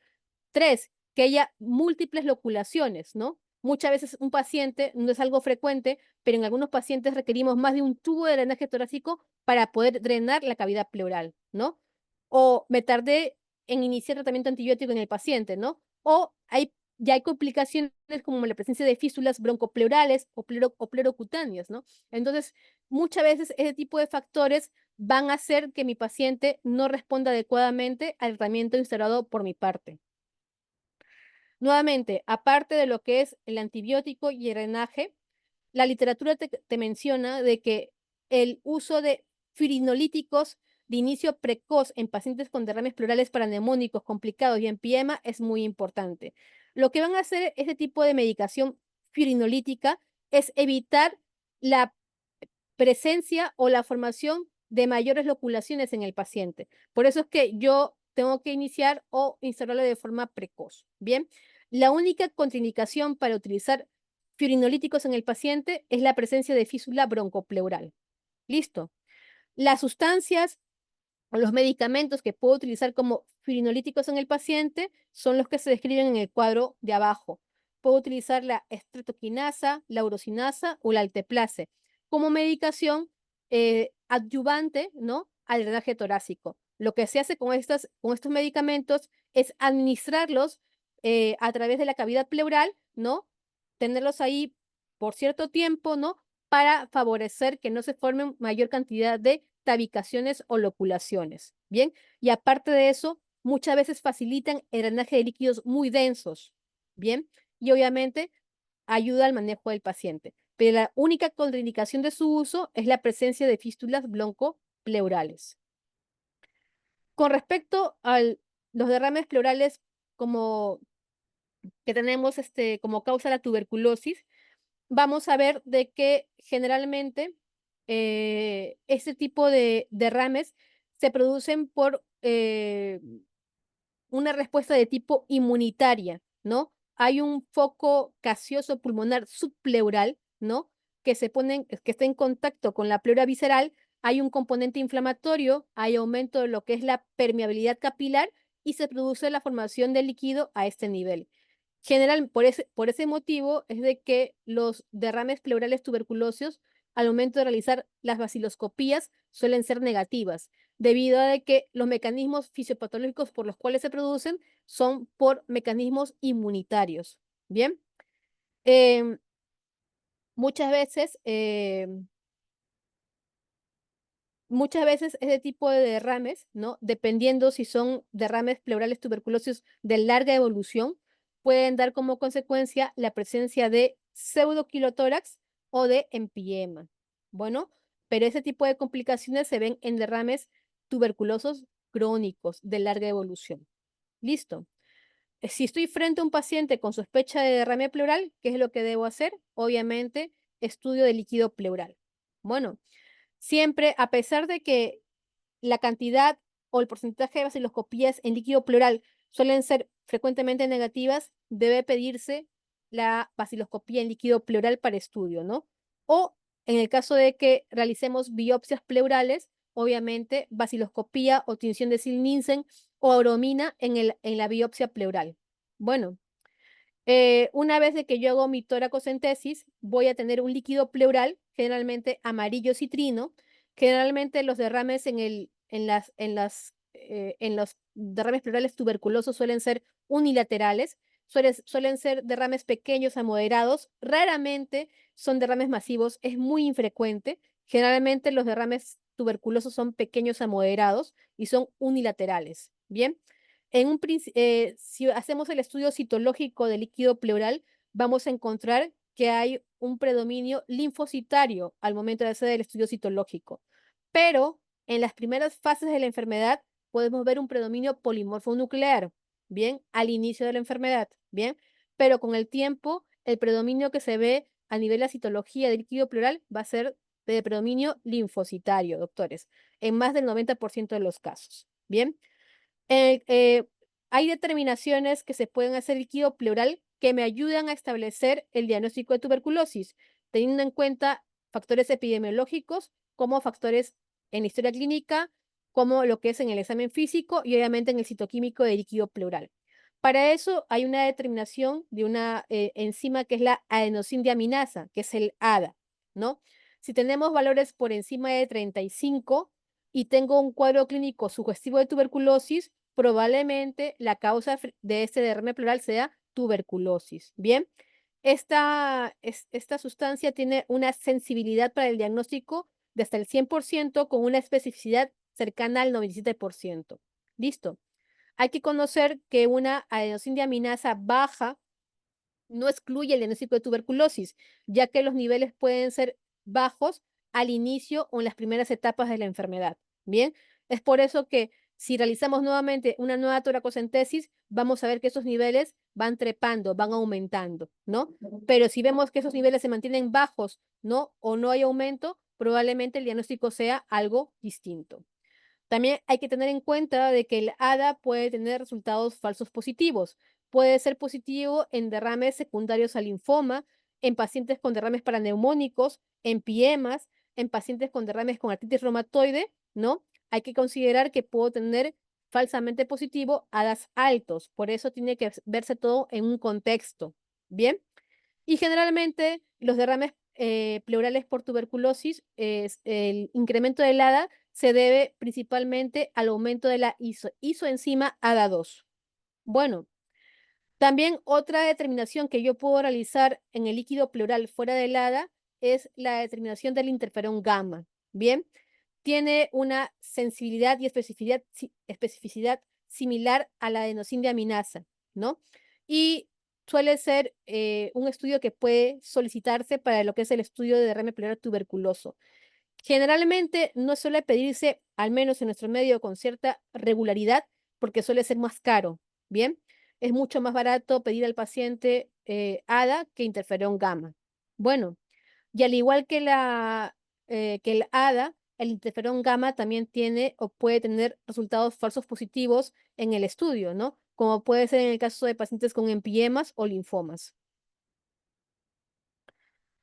tres, que haya múltiples loculaciones, ¿no? Muchas veces un paciente, no es algo frecuente, pero en algunos pacientes requerimos más de un tubo de drenaje torácico para poder drenar la cavidad pleural, ¿no? O me tardé en iniciar tratamiento antibiótico en el paciente, ¿no? O ya hay complicaciones como la presencia de fístulas broncopleurales o pleurocutáneas, ¿no? Entonces, muchas veces ese tipo de factores van a hacer que mi paciente no responda adecuadamente al tratamiento instaurado por mi parte. Nuevamente, aparte de lo que es el antibiótico y el drenaje, la literatura te menciona de que el uso de firinolíticos de inicio precoz en pacientes con derrames pleurales paraneumónicos complicados y empiema es muy importante. Lo que van a hacer este tipo de medicación firinolítica es evitar la presencia o la formación de mayores loculaciones en el paciente. Por eso es que yo tengo que iniciar o instalarlo de forma precoz. Bien, la única contraindicación para utilizar firinolíticos en el paciente es la presencia de fístula broncopleural. Listo. Las sustancias o los medicamentos que puedo utilizar como firinolíticos en el paciente son los que se describen en el cuadro de abajo. Puedo utilizar la estreptoquinasa, la urosinasa o la alteplase como medicación adyuvante, ¿no?, al drenaje torácico. Lo que se hace con estos medicamentos es administrarlos a través de la cavidad pleural, ¿no? Tenerlos ahí por cierto tiempo, ¿no?, para favorecer que no se formen mayor cantidad de tabicaciones o loculaciones. Bien, y aparte de eso, muchas veces facilitan el drenaje de líquidos muy densos. Bien, y obviamente ayuda al manejo del paciente. Pero la única contraindicación de su uso es la presencia de fístulas broncopleurales. Con respecto a los derrames pleurales como que tenemos como causa la tuberculosis, vamos a ver de que generalmente este tipo de derrames se producen por una respuesta de tipo inmunitaria, ¿no? Hay un foco gaseoso pulmonar subpleural, ¿no?, que está en contacto con la pleura visceral, hay un componente inflamatorio, hay aumento de lo que es la permeabilidad capilar y se produce la formación de líquido a este nivel. Por ese motivo es de que los derrames pleurales tuberculosos, al momento de realizar las baciloscopías, suelen ser negativas, debido a de que los mecanismos fisiopatológicos por los cuales se producen son por mecanismos inmunitarios. Bien, em, muchas veces, ese tipo de derrames, ¿no?, dependiendo si son derrames pleurales tuberculosos de larga evolución, pueden dar como consecuencia la presencia de pseudoquilotórax o de empiema. Bueno, pero ese tipo de complicaciones se ven en derrames tuberculosos crónicos de larga evolución. Listo. Si estoy frente a un paciente con sospecha de derrame pleural, ¿qué es lo que debo hacer? Obviamente, estudio de líquido pleural. Bueno, siempre, a pesar de que la cantidad o el porcentaje de baciloscopías en líquido pleural suelen ser frecuentemente negativas, debe pedirse la baciloscopía en líquido pleural para estudio, ¿no? O en el caso de que realicemos biopsias pleurales, obviamente baciloscopía o tinción de Sil-Nielsen o auromina en la biopsia pleural. Bueno, una vez de que yo hago mi toracocentesis, voy a tener un líquido pleural, generalmente amarillo citrino. Generalmente los derrames en los derrames pleurales tuberculosos suelen ser unilaterales, suelen ser derrames pequeños a moderados, raramente son derrames masivos, es muy infrecuente. Generalmente los derrames tuberculosos son pequeños a moderados y son unilaterales. Bien. Si hacemos el estudio citológico del líquido pleural, vamos a encontrar que hay un predominio linfocitario al momento de hacer el estudio citológico. Pero en las primeras fases de la enfermedad podemos ver un predominio polimorfonuclear, ¿bien? Al inicio de la enfermedad, ¿bien? Pero con el tiempo, el predominio que se ve a nivel de la citología del líquido pleural va a ser de predominio linfocitario, doctores, en más del 90% de los casos, ¿bien? Eh, eh, hay determinaciones que se pueden hacer líquido pleural que me ayudan a establecer el diagnóstico de tuberculosis, teniendo en cuenta factores epidemiológicos como factores en la historia clínica, como lo que es en el examen físico y obviamente en el citoquímico de líquido pleural. Para eso hay una determinación de una enzima que es la adenosindiaminasa, que es el ADA, ¿no? Si tenemos valores por encima de 35 y tengo un cuadro clínico sugestivo de tuberculosis, probablemente la causa de este derrame pleural sea tuberculosis. Bien, esta sustancia tiene una sensibilidad para el diagnóstico de hasta el 100% con una especificidad cercana al 97%. Listo. Hay que conocer que una adenosindiaminasa baja no excluye el diagnóstico de tuberculosis, ya que los niveles pueden ser bajos al inicio o en las primeras etapas de la enfermedad. Bien, Es por eso que si realizamos nuevamente una nueva toracocentesis, vamos a ver que esos niveles van trepando, van aumentando, ¿no? Pero si vemos que esos niveles se mantienen bajos, ¿no? O no hay aumento, probablemente el diagnóstico sea algo distinto. También hay que tener en cuenta de que el ADA puede tener resultados falsos positivos. Puede ser positivo en derrames secundarios al linfoma, en pacientes con derrames paraneumónicos, en piemas, en pacientes con derrames con artritis reumatoide, ¿no? Hay que considerar que puedo tener falsamente positivo ADAs altos. Por eso tiene que verse todo en un contexto. ¿Bien? Y generalmente los derrames pleurales por tuberculosis, el incremento del ADA se debe principalmente al aumento de la isoenzima ADA2. Bueno, también otra determinación que yo puedo realizar en el líquido pleural fuera del ADA es la determinación del interferón gamma. Bien, tiene una sensibilidad y especificidad similar a la adenosina, ¿no? Y suele ser un estudio que puede solicitarse para lo que es el estudio de derrame pleural tuberculoso. Generalmente no suele pedirse, al menos en nuestro medio, con cierta regularidad, porque suele ser más caro, ¿bien? Es mucho más barato pedir al paciente ADA que interferón gamma. Bueno, y al igual que que el ADA, el interferón gamma también tiene o puede tener resultados falsos positivos en el estudio, ¿no? Como puede ser en el caso de pacientes con empiemas o linfomas.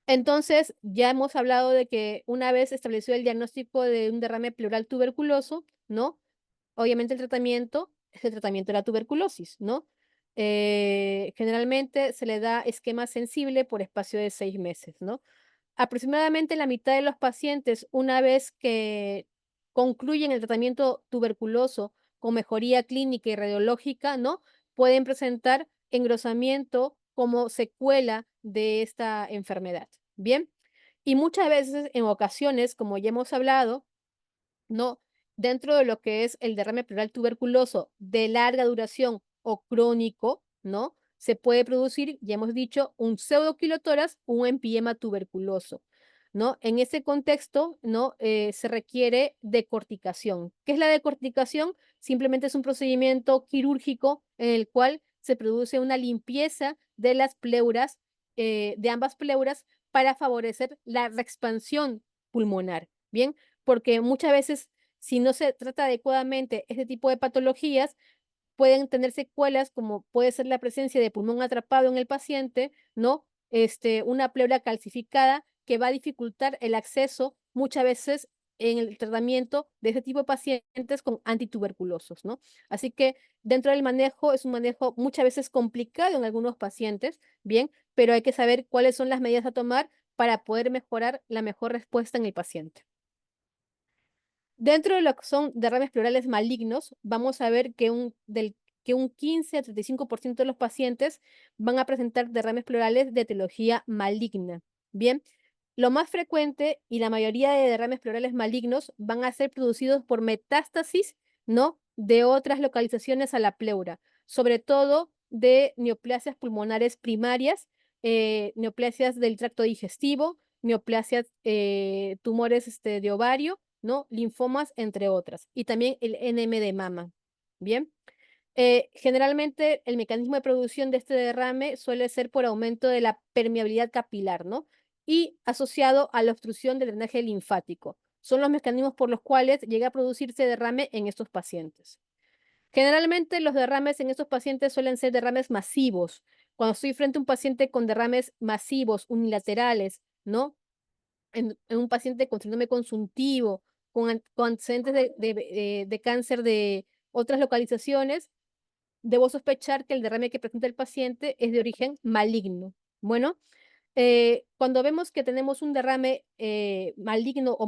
Entonces, ya hemos hablado de que una vez establecido el diagnóstico de un derrame pleural tuberculoso, ¿no? Obviamente el tratamiento es el tratamiento de la tuberculosis, ¿no? Generalmente se le da esquema sensible por espacio de 6 meses, ¿no? Aproximadamente la mitad de los pacientes, una vez que concluyen el tratamiento tuberculoso con mejoría clínica y radiológica, ¿no? Pueden presentar engrosamiento como secuela de esta enfermedad. Bien, y muchas veces, en ocasiones, como ya hemos hablado, ¿no? Dentro de lo que es el derrame pleural tuberculoso de larga duración o crónico, ¿no? Se puede producir, ya hemos dicho, un pseudoquilotórax o un empiema tuberculoso, ¿no? En ese contexto, ¿no? Se requiere decorticación. ¿Qué es la decorticación? Simplemente es un procedimiento quirúrgico en el cual se produce una limpieza de las pleuras, de ambas pleuras, para favorecer la reexpansión pulmonar. Bien, porque muchas veces, si no se trata adecuadamente este tipo de patologías, pueden tener secuelas como puede ser la presencia de pulmón atrapado en el paciente, ¿no? Una pleura calcificada que va a dificultar el acceso muchas veces en el tratamiento de este tipo de pacientes con antituberculosos, ¿no? Así que dentro del manejo es un manejo muchas veces complicado en algunos pacientes, bien, pero hay que saber cuáles son las medidas a tomar para poder mejorar la mejor respuesta en el paciente. Dentro de lo que son derrames pleurales malignos, vamos a ver que un 15 a 35% de los pacientes van a presentar derrames pleurales de etiología maligna. Bien, lo más frecuente y la mayoría de derrames pleurales malignos van a ser producidos por metástasis, ¿no? De otras localizaciones a la pleura, sobre todo de neoplasias pulmonares primarias, neoplasias del tracto digestivo, neoplasias, tumores de ovario, ¿no? Linfomas, entre otras, y también el NM de mama. Bien. Generalmente el mecanismo de producción de este derrame suele ser por aumento de la permeabilidad capilar, ¿no? Y asociado a la obstrucción del drenaje linfático. Son los mecanismos por los cuales llega a producirse derrame en estos pacientes. Generalmente los derrames en estos pacientes suelen ser derrames masivos. Cuando estoy frente a un paciente con derrames masivos, unilaterales, ¿no? En un paciente con síndrome consuntivo, con antecedentes de cáncer de otras localizaciones, debo sospechar que el derrame que presenta el paciente es de origen maligno. Bueno, cuando vemos que tenemos un derrame maligno o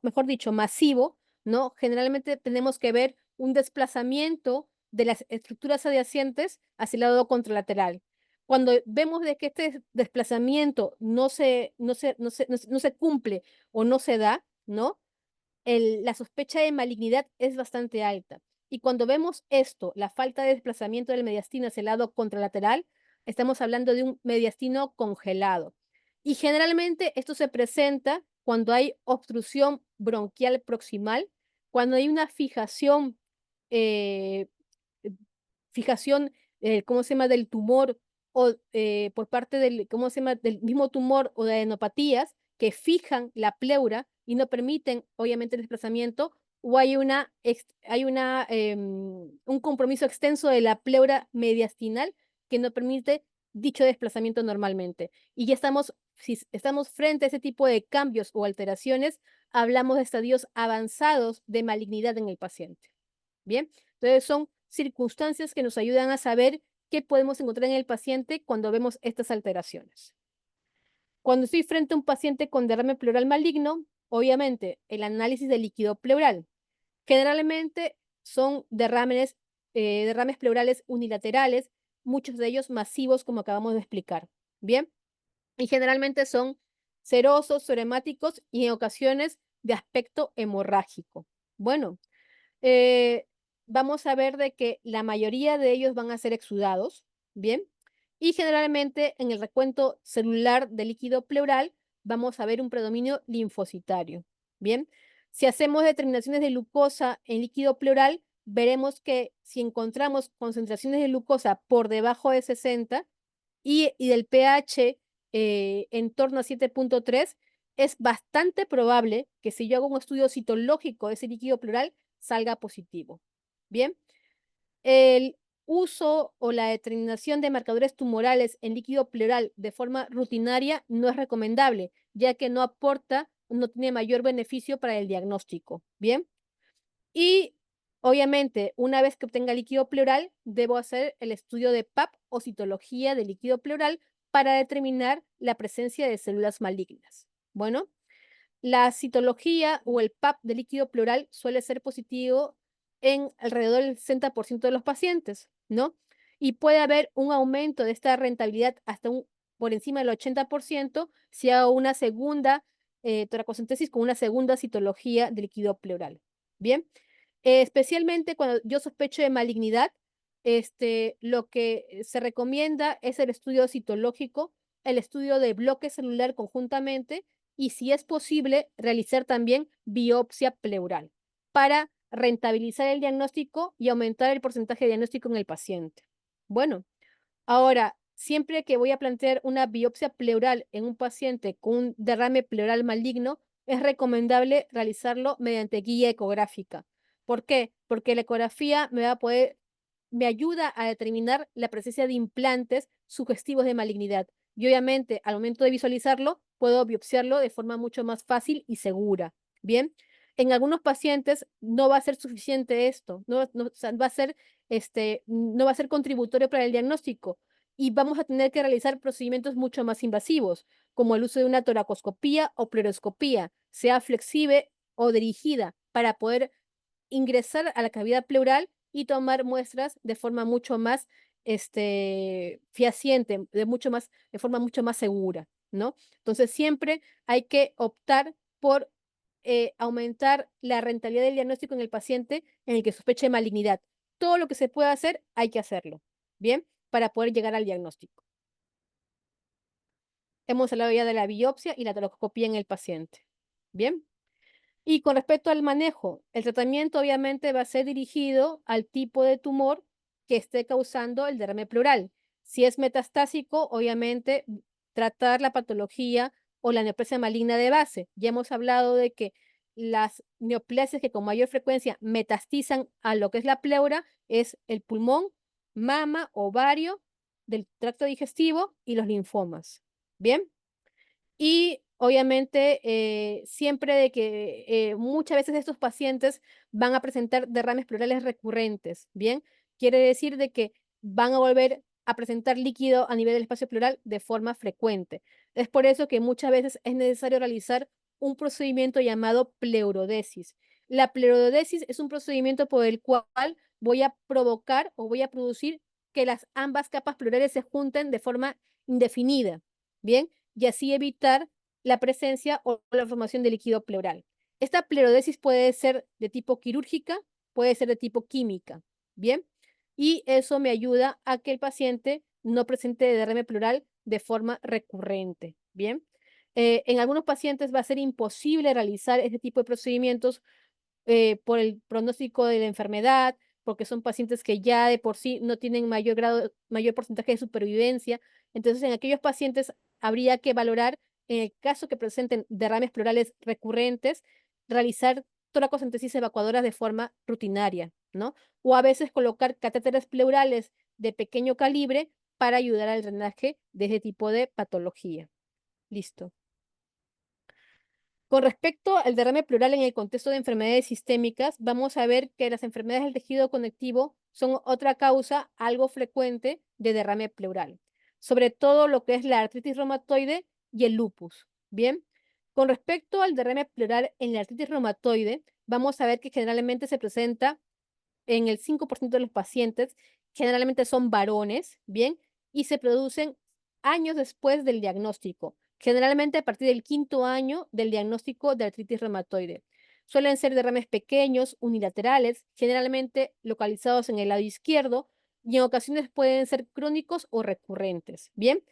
mejor dicho, masivo, ¿no? Generalmente tenemos que ver un desplazamiento de las estructuras adyacentes hacia el lado contralateral. Cuando vemos de que este desplazamiento no se cumple o no se da, ¿no? La sospecha de malignidad es bastante alta. Y cuando vemos esto, la falta de desplazamiento del mediastino hacia el lado contralateral, estamos hablando de un mediastino congelado. Y generalmente esto se presenta cuando hay obstrucción bronquial proximal, cuando hay una fijación, fijación, ¿cómo se llama?, del tumor o por parte del, ¿cómo se llama?, del mismo tumor o de adenopatías que fijan la pleura y no permiten, obviamente, el desplazamiento, o hay un compromiso extenso de la pleura mediastinal que no permite dicho desplazamiento normalmente. Y ya estamos, si estamos frente a ese tipo de cambios o alteraciones, hablamos de estadios avanzados de malignidad en el paciente. Bien, entonces son circunstancias que nos ayudan a saber qué podemos encontrar en el paciente cuando vemos estas alteraciones. Cuando estoy frente a un paciente con derrame pleural maligno, obviamente el análisis del líquido pleural. Generalmente son derrames pleurales unilaterales, muchos de ellos masivos, como acabamos de explicar. Bien, y generalmente son serosos, seremáticos y en ocasiones de aspecto hemorrágico. Bueno, eh, vamos a ver de que la mayoría de ellos van a ser exudados, ¿bien? Y generalmente en el recuento celular de líquido pleural vamos a ver un predominio linfocitario, ¿bien? Si hacemos determinaciones de glucosa en líquido pleural, veremos que si encontramos concentraciones de glucosa por debajo de 60 y del pH en torno a 7.3, es bastante probable que si yo hago un estudio citológico de ese líquido pleural, salga positivo. Bien, el uso o la determinación de marcadores tumorales en líquido pleural de forma rutinaria no es recomendable, ya que no aporta, no tiene mayor beneficio para el diagnóstico. Bien, y obviamente, una vez que obtenga líquido pleural, debo hacer el estudio de PAP o citología de líquido pleural para determinar la presencia de células malignas. Bueno, la citología o el PAP de líquido pleural suele ser positivo en alrededor del 60% de los pacientes, ¿no? Y puede haber un aumento de esta rentabilidad hasta por encima del 80% si hago una segunda toracocentesis con una segunda citología de líquido pleural. Bien, especialmente cuando yo sospecho de malignidad, lo que se recomienda es el estudio citológico, el estudio de bloque celular conjuntamente y, si es posible, realizar también biopsia pleural para rentabilizar el diagnóstico y aumentar el porcentaje de diagnóstico en el paciente. Bueno, ahora, siempre que voy a plantear una biopsia pleural en un paciente con un derrame pleural maligno, es recomendable realizarlo mediante guía ecográfica. ¿Por qué? Porque la ecografía me ayuda a determinar la presencia de implantes sugestivos de malignidad. Y obviamente, al momento de visualizarlo, puedo biopsiarlo de forma mucho más fácil y segura. Bien, en algunos pacientes no va a ser suficiente esto, o sea, no va a ser contributorio para el diagnóstico y vamos a tener que realizar procedimientos mucho más invasivos, como el uso de una toracoscopía o pleuroscopía, sea flexible o dirigida, para poder ingresar a la cavidad pleural y tomar muestras de forma mucho más fehaciente, de forma mucho más segura, ¿no? Entonces, siempre hay que optar por aumentar la rentabilidad del diagnóstico en el paciente en el que sospeche malignidad. Todo lo que se pueda hacer, hay que hacerlo, ¿bien? Para poder llegar al diagnóstico. Hemos hablado ya de la biopsia y la toracoscopía en el paciente, ¿bien? Y con respecto al manejo, el tratamiento obviamente va a ser dirigido al tipo de tumor que esté causando el derrame pleural. Si es metastásico, obviamente tratar la patología o la neoplasia maligna de base. Ya hemos hablado de que las neoplasias que con mayor frecuencia metastizan a lo que es la pleura es el pulmón, mama, ovario, del tracto digestivo y los linfomas. Bien. Y obviamente, siempre de que muchas veces estos pacientes van a presentar derrames pleurales recurrentes, ¿bien? Quiere decir de que van a volver a presentar líquido a nivel del espacio pleural de forma frecuente. Es por eso que muchas veces es necesario realizar un procedimiento llamado pleurodesis. La pleurodesis es un procedimiento por el cual voy a provocar o voy a producir que las ambas capas pleurales se junten de forma indefinida, ¿bien? Y así evitar la presencia o la formación de líquido pleural. Esta pleurodesis puede ser de tipo quirúrgica, puede ser de tipo química, ¿bien? Y eso me ayuda a que el paciente no presente derrame pleural de forma recurrente, ¿bien? En algunos pacientes va a ser imposible realizar este tipo de procedimientos por el pronóstico de la enfermedad, porque son pacientes que ya de por sí no tienen mayor porcentaje de supervivencia. Entonces, en aquellos pacientes habría que valorar, en el caso que presenten derrames pleurales recurrentes, realizar toracocentesis evacuadoras de forma rutinaria, ¿no? O a veces colocar catéteres pleurales de pequeño calibre para ayudar al drenaje de ese tipo de patología. Listo. Con respecto al derrame pleural en el contexto de enfermedades sistémicas, vamos a ver que las enfermedades del tejido conectivo son otra causa algo frecuente de derrame pleural, sobre todo lo que es la artritis reumatoide y el lupus. Bien, con respecto al derrame pleural en la artritis reumatoide, vamos a ver que generalmente se presenta en el 5% de los pacientes, generalmente son varones, ¿bien? Y se producen años después del diagnóstico, generalmente a partir del 5.º año del diagnóstico de artritis reumatoide. Suelen ser derrames pequeños, unilaterales, generalmente localizados en el lado izquierdo, y en ocasiones pueden ser crónicos o recurrentes, ¿bien?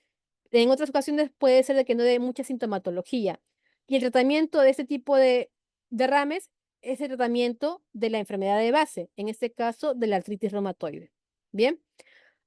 En otras ocasiones puede ser de que no dé mucha sintomatología. Y el tratamiento de este tipo de derrames es el tratamiento de la enfermedad de base, en este caso de la artritis reumatoide. Bien,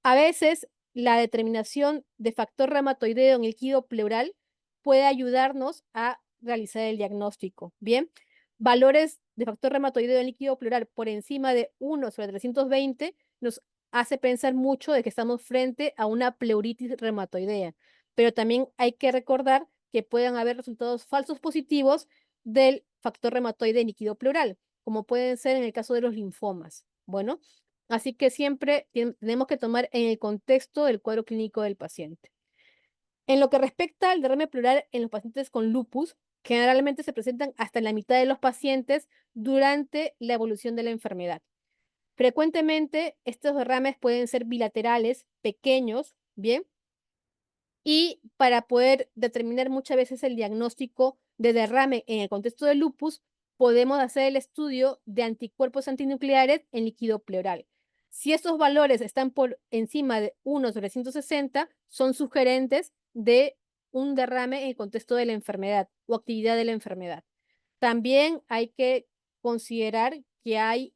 a veces la determinación de factor reumatoideo en el líquido pleural puede ayudarnos a realizar el diagnóstico. Bien, valores de factor reumatoideo en líquido pleural por encima de 1/320 nos hace pensar mucho de que estamos frente a una pleuritis reumatoidea, pero también hay que recordar que pueden haber resultados falsos positivos del factor reumatoide en líquido pleural, como pueden ser en el caso de los linfomas. Bueno, así que siempre tenemos que tomar en el contexto del cuadro clínico del paciente. En lo que respecta al derrame pleural en los pacientes con lupus, generalmente se presentan hasta la mitad de los pacientes durante la evolución de la enfermedad. Frecuentemente, estos derrames pueden ser bilaterales, pequeños, ¿bien? Y para poder determinar muchas veces el diagnóstico de derrame en el contexto del lupus, podemos hacer el estudio de anticuerpos antinucleares en líquido pleural. Si estos valores están por encima de 1/160, son sugerentes de un derrame en el contexto de la enfermedad o actividad de la enfermedad. También hay que considerar que hay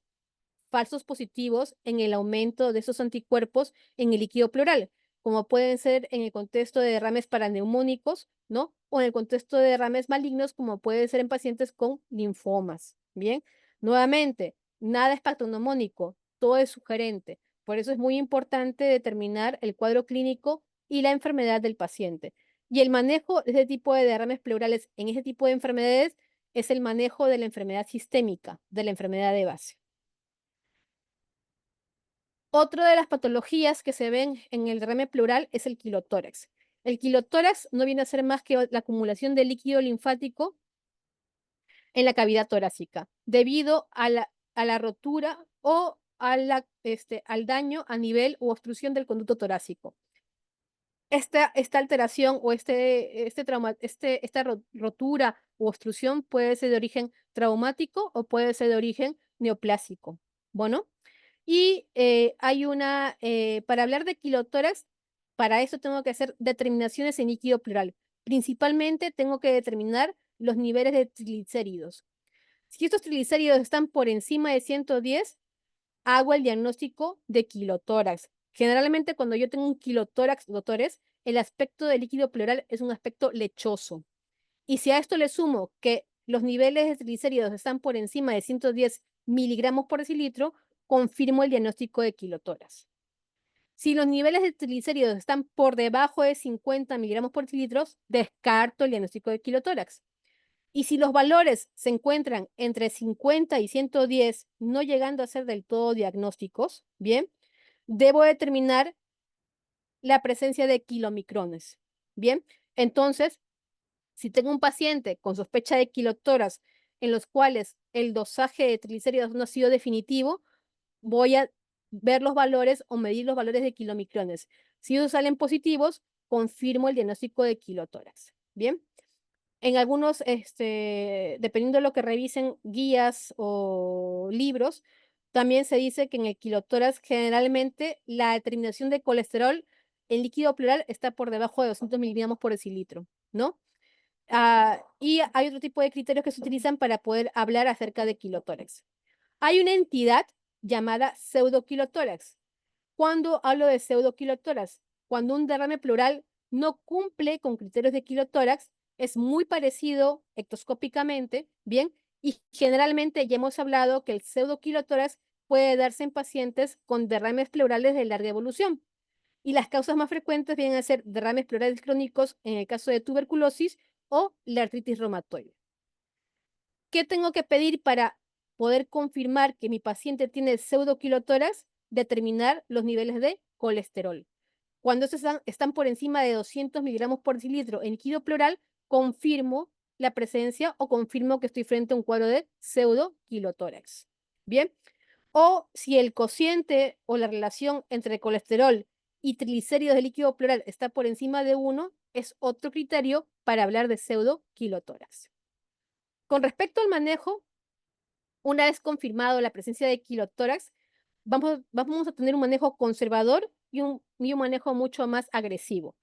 falsos positivos en el aumento de esos anticuerpos en el líquido pleural, como pueden ser en el contexto de derrames paraneumónicos, ¿no? O en el contexto de derrames malignos, como puede ser en pacientes con linfomas, ¿bien? Nuevamente, nada es patognomónico, todo es sugerente. Por eso es muy importante determinar el cuadro clínico y la enfermedad del paciente. Y el manejo de ese tipo de derrames pleurales en ese tipo de enfermedades es el manejo de la enfermedad sistémica, de la enfermedad de base. Otra de las patologías que se ven en el derrame pleural es el quilotórax. El quilotórax no viene a ser más que la acumulación de líquido linfático en la cavidad torácica, debido a la rotura o al daño a nivel u obstrucción del conducto torácico. Esta alteración o esta rotura u obstrucción puede ser de origen traumático o puede ser de origen neoplásico. Bueno, y para hablar de quilotórax, para eso tengo que hacer determinaciones en líquido pleural. Principalmente tengo que determinar los niveles de triglicéridos. Si estos triglicéridos están por encima de 110, hago el diagnóstico de quilotórax. Generalmente cuando yo tengo un quilotórax, doctores, el aspecto del líquido pleural es un aspecto lechoso. Y si a esto le sumo que los niveles de triglicéridos están por encima de 110 miligramos por decilitro, confirmo el diagnóstico de quilotórax. Si los niveles de triglicéridos están por debajo de 50 miligramos por decilitro, descarto el diagnóstico de quilotórax. Y si los valores se encuentran entre 50 y 110, no llegando a ser del todo diagnósticos, bien, debo determinar la presencia de kilomicrones. Bien, entonces, si tengo un paciente con sospecha de quilotórax en los cuales el dosaje de triglicéridos no ha sido definitivo, voy a ver los valores o medir los valores de kilomicrones. Si ellos salen positivos, confirmo el diagnóstico de quilotórax. Bien. En algunos, dependiendo de lo que revisen guías o libros, también se dice que en el quilotórax generalmente la determinación de colesterol en líquido pleural está por debajo de 200 miligramos por decilitro, ¿no? Y hay otro tipo de criterios que se utilizan para poder hablar acerca de kilotórax. Hay una entidad llamada pseudoquilotórax. ¿Cuándo hablo de pseudoquilotórax? Cuando un derrame pleural no cumple con criterios de kilotórax, es muy parecido ectoscópicamente, ¿bien? Y generalmente ya hemos hablado que el pseudoquilotórax puede darse en pacientes con derrames pleurales de larga evolución. Y las causas más frecuentes vienen a ser derrames pleurales crónicos en el caso de tuberculosis o la artritis reumatoide. ¿Qué tengo que pedir para poder confirmar que mi paciente tiene pseudoquilotórax? Determinar los niveles de colesterol. Cuando estos están por encima de 200 miligramos por decilitro en líquido pleural, confirmo la presencia o confirmo que estoy frente a un cuadro de pseudoquilotórax. Bien, o si el cociente o la relación entre colesterol y triglicéridos de líquido pleural está por encima de 1, es otro criterio para hablar de pseudoquilotórax. Con respecto al manejo, una vez confirmado la presencia de kilotórax, vamos a tener un manejo conservador y un manejo mucho más agresivo.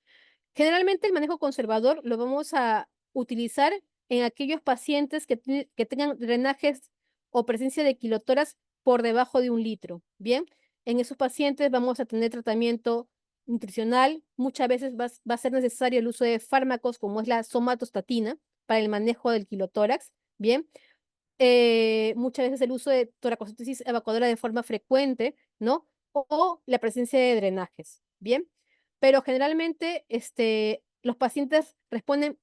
Generalmente el manejo conservador lo vamos a utilizar en aquellos pacientes que tengan drenajes o presencia de kilotórax por debajo de 1 litro. Bien, en esos pacientes vamos a tener tratamiento nutricional. Muchas veces va a ser necesario el uso de fármacos como es la somatostatina para el manejo del kilotórax. Bien, muchas veces el uso de toracocentesis evacuadora de forma frecuente, ¿no? O la presencia de drenajes, ¿bien? Pero generalmente, los pacientes responden,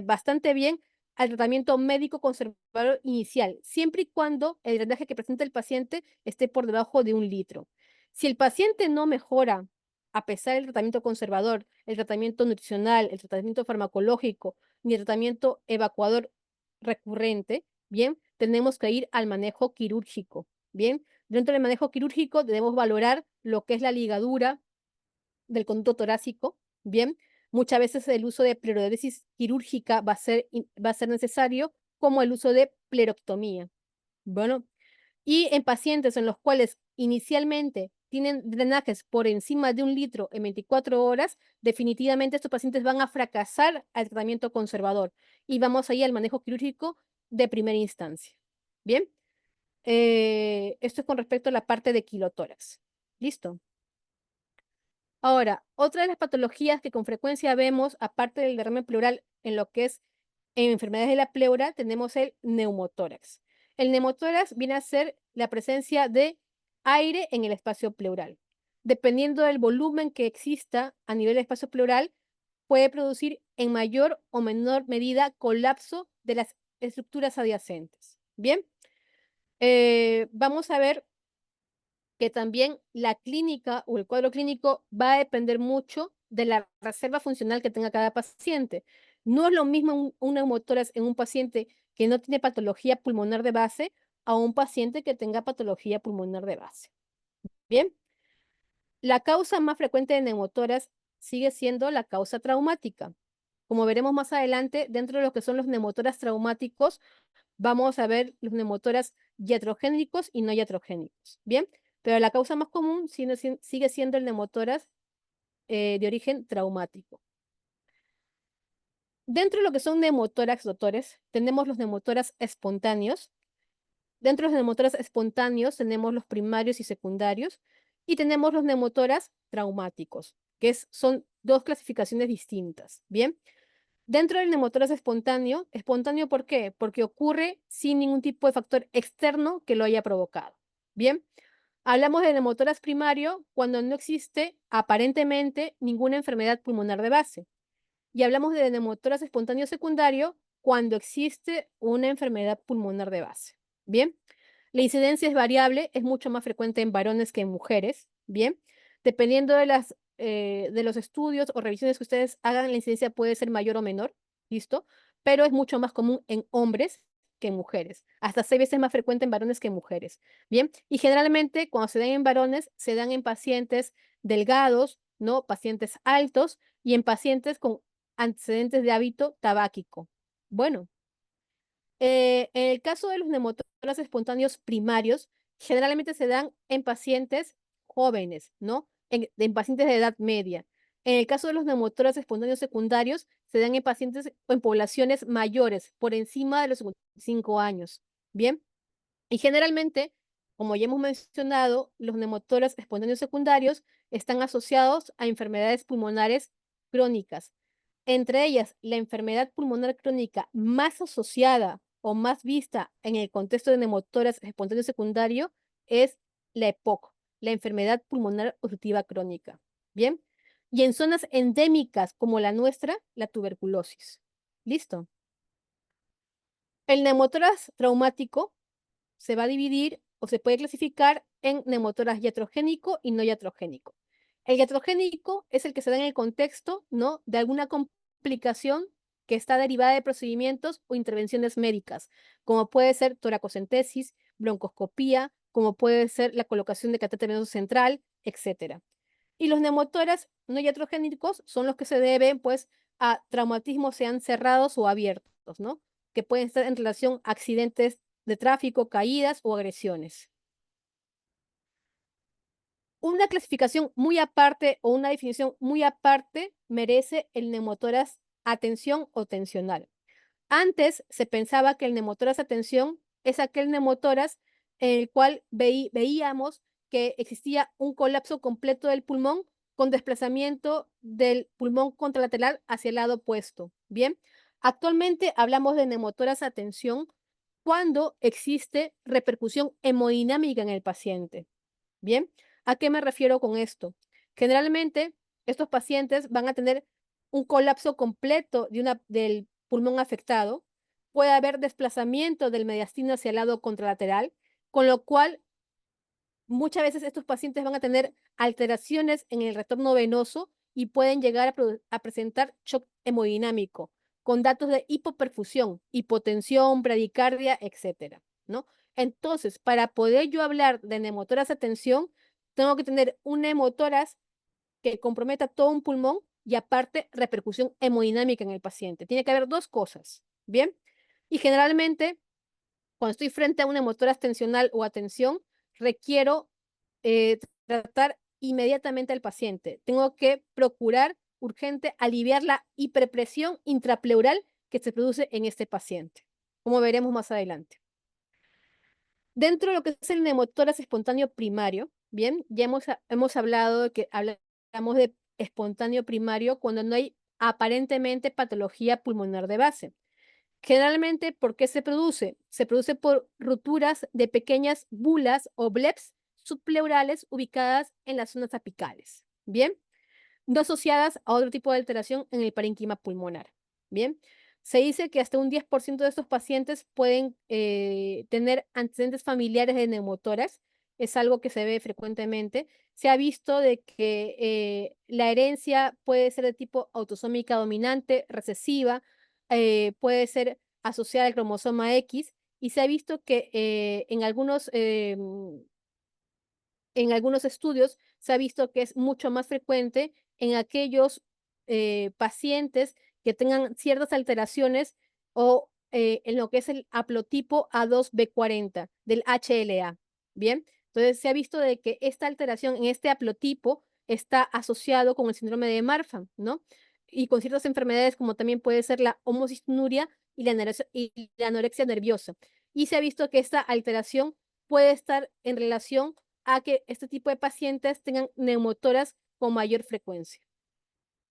bastante bien al tratamiento médico conservador inicial, siempre y cuando el drenaje que presenta el paciente esté por debajo de 1 litro. Si el paciente no mejora, a pesar del tratamiento conservador, el tratamiento nutricional, el tratamiento farmacológico, ni el tratamiento evacuador recurrente, bien, tenemos que ir al manejo quirúrgico, bien. Dentro del manejo quirúrgico debemos valorar lo que es la ligadura del conducto torácico, bien. Muchas veces el uso de pleurodesis quirúrgica va a ser necesario, como el uso de pleurectomía. Bueno, y en pacientes en los cuales inicialmente tienen drenajes por encima de 1 litro en 24 horas, definitivamente estos pacientes van a fracasar al tratamiento conservador y vamos a ir al manejo quirúrgico de primera instancia. Bien, esto es con respecto a la parte de kilotórax. ¿Listo? Ahora, otra de las patologías que con frecuencia vemos, aparte del derrame pleural en lo que es en enfermedades de la pleura, tenemos el neumotórax. El neumotórax viene a ser la presencia de aire en el espacio pleural. Dependiendo del volumen que exista a nivel del espacio pleural, puede producir en mayor o menor medida colapso de las estructuras adyacentes. Bien, vamos a ver que también la clínica o el cuadro clínico va a depender mucho de la reserva funcional que tenga cada paciente. No es lo mismo un neumotórax en un paciente que no tiene patología pulmonar de base a un paciente que tenga patología pulmonar de base. Bien, la causa más frecuente de neumotórax sigue siendo la causa traumática. Como veremos más adelante, dentro de lo que son los neumotórax traumáticos, vamos a ver los neumotórax iatrogénicos y no iatrogénicos. Bien, pero la causa más común sigue siendo el neumotórax de origen traumático. Dentro de lo que son neumotórax, doctores, tenemos los neumotórax espontáneos. Dentro de los neumotórax espontáneos tenemos los primarios y secundarios y tenemos los neumotórax traumáticos, que son dos clasificaciones distintas. Bien, dentro del neumotórax espontáneo, ¿espontáneo por qué? Porque ocurre sin ningún tipo de factor externo que lo haya provocado. Bien, hablamos de neumotórax primario cuando no existe aparentemente ninguna enfermedad pulmonar de base. Y hablamos de neumotórax espontáneo secundario cuando existe una enfermedad pulmonar de base. Bien, la incidencia es variable, es mucho más frecuente en varones que en mujeres. Bien, dependiendo de los estudios o revisiones que ustedes hagan, la incidencia puede ser mayor o menor, ¿listo? Pero es mucho más común en hombres que en mujeres. Hasta 6 veces más frecuente en varones que en mujeres. Bien, y generalmente cuando se dan en varones, se dan en pacientes delgados, ¿no? Pacientes altos y en pacientes con antecedentes de hábito tabáquico. Bueno, en el caso de los neumotórax espontáneos primarios, generalmente se dan en pacientes jóvenes, ¿no? En pacientes de edad media. En el caso de los neumotórax espontáneos secundarios, se dan en pacientes o en poblaciones mayores, por encima de los 55 años. Bien, y generalmente, como ya hemos mencionado, los neumotórax espontáneos secundarios están asociados a enfermedades pulmonares crónicas. Entre ellas, la enfermedad pulmonar crónica más asociada o más vista en el contexto de neumotórax espontáneo secundario es la EPOC, la enfermedad pulmonar obstructiva crónica. Bien, y en zonas endémicas como la nuestra, la tuberculosis. ¿Listo? El neumotórax traumático se va a dividir o se puede clasificar en neumotórax iatrogénico y no iatrogénico. El iatrogénico es el que se da en el contexto, ¿no?, de alguna complicación que está derivada de procedimientos o intervenciones médicas, como puede ser toracocentesis, broncoscopía, como puede ser la colocación de catéter venoso central, etc. Y los neumotórax no iatrogénicos son los que se deben, pues, a traumatismos sean cerrados o abiertos, ¿no?, que pueden estar en relación a accidentes de tráfico, caídas o agresiones. Una clasificación muy aparte o una definición muy aparte merece el neumotórax atención o tensional. Antes se pensaba que el neumotórax atención es aquel neumotórax en el cual veíamos que existía un colapso completo del pulmón con desplazamiento del pulmón contralateral hacia el lado opuesto. Bien, actualmente hablamos de neumotórax atención cuando existe repercusión hemodinámica en el paciente. Bien, ¿a qué me refiero con esto? Generalmente, estos pacientes van a tener un colapso completo del pulmón afectado, puede haber desplazamiento del mediastino hacia el lado contralateral, con lo cual muchas veces estos pacientes van a tener alteraciones en el retorno venoso y pueden llegar a presentar shock hemodinámico, con datos de hipoperfusión, hipotensión, bradicardia, etcétera, ¿no? Entonces, para poder yo hablar de neumotórax atención, tengo que tener un neumotórax que comprometa todo un pulmón y aparte repercusión hemodinámica en el paciente. Tiene que haber dos cosas, ¿bien? Y generalmente, cuando estoy frente a un neumotórax tensional o atención, requiero tratar inmediatamente al paciente. Tengo que procurar urgente aliviar la hiperpresión intrapleural que se produce en este paciente, como veremos más adelante. Dentro de lo que es el neumotórax espontáneo primario, bien, ya hemos hablado de que hablamos de espontáneo primario cuando no hay aparentemente patología pulmonar de base. Generalmente, ¿por qué se produce? Se produce por rupturas de pequeñas bulas o bleps subpleurales ubicadas en las zonas apicales, ¿bien? No asociadas a otro tipo de alteración en el parénquima pulmonar, ¿bien? Se dice que hasta un 10% de estos pacientes pueden tener antecedentes familiares de neumotórax, es algo que se ve frecuentemente. Se ha visto de que la herencia puede ser de tipo autosómica dominante, recesiva, puede ser asociada al cromosoma X, y se ha visto que en algunos estudios se ha visto que es mucho más frecuente en aquellos pacientes que tengan ciertas alteraciones o en lo que es el haplotipo A2B40 del HLA. Bien, entonces se ha visto de que esta alteración en este haplotipo está asociado con el síndrome de Marfan, ¿no? Y con ciertas enfermedades como también puede ser la homocistinuria y la anorexia nerviosa. Y se ha visto que esta alteración puede estar en relación a que este tipo de pacientes tengan neumotórax con mayor frecuencia.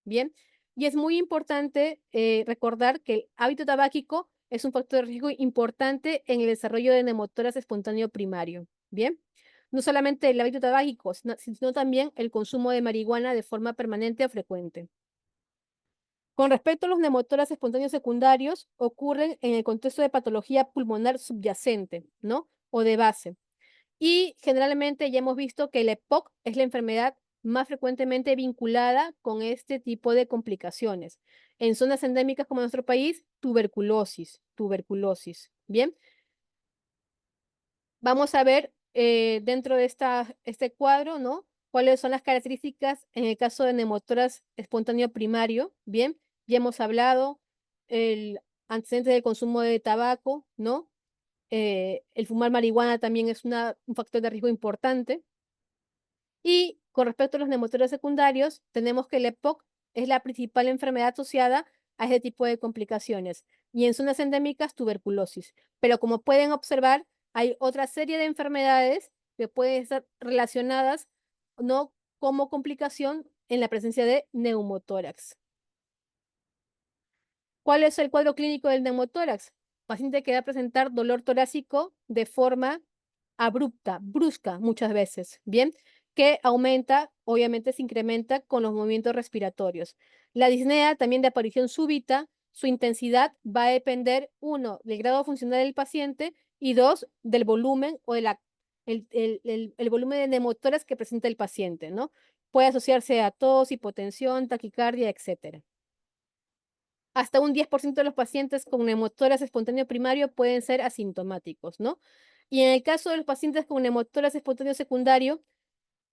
Bien, y es muy importante recordar que el hábito tabáquico es un factor de riesgo importante en el desarrollo de neumotórax espontáneo primario. Bien, no solamente el hábito tabáquico, sino también el consumo de marihuana de forma permanente o frecuente. Con respecto a los neumotórax espontáneos secundarios, ocurren en el contexto de patología pulmonar subyacente, ¿no? O de base. Y generalmente ya hemos visto que la EPOC es la enfermedad más frecuentemente vinculada con este tipo de complicaciones. En zonas endémicas como nuestro país, tuberculosis. Bien, vamos a ver dentro de este cuadro, ¿no? Cuáles son las características en el caso de neumotórax espontáneo primario. Bien, ya hemos hablado el antecedente del consumo de tabaco, ¿no? El fumar marihuana también es un factor de riesgo importante. Y con respecto a los neumotórax secundarios, tenemos que la EPOC es la principal enfermedad asociada a ese tipo de complicaciones. Y en zonas endémicas, tuberculosis. Pero como pueden observar, hay otra serie de enfermedades que pueden estar relacionadas, ¿no?, como complicación en la presencia de neumotórax. ¿Cuál es el cuadro clínico del neumotórax? Paciente que va a presentar dolor torácico de forma abrupta, brusca muchas veces, ¿bien? Que aumenta, obviamente se incrementa con los movimientos respiratorios. La disnea, también de aparición súbita, su intensidad va a depender, uno, del grado funcional del paciente y dos, del volumen o de el volumen de neumotórax que presenta el paciente, ¿no? Puede asociarse a tos, hipotensión, taquicardia, etcétera. Hasta un 10% de los pacientes con neumotórax espontáneo primario pueden ser asintomáticos, ¿no? Y en el caso de los pacientes con neumotórax espontáneo secundario,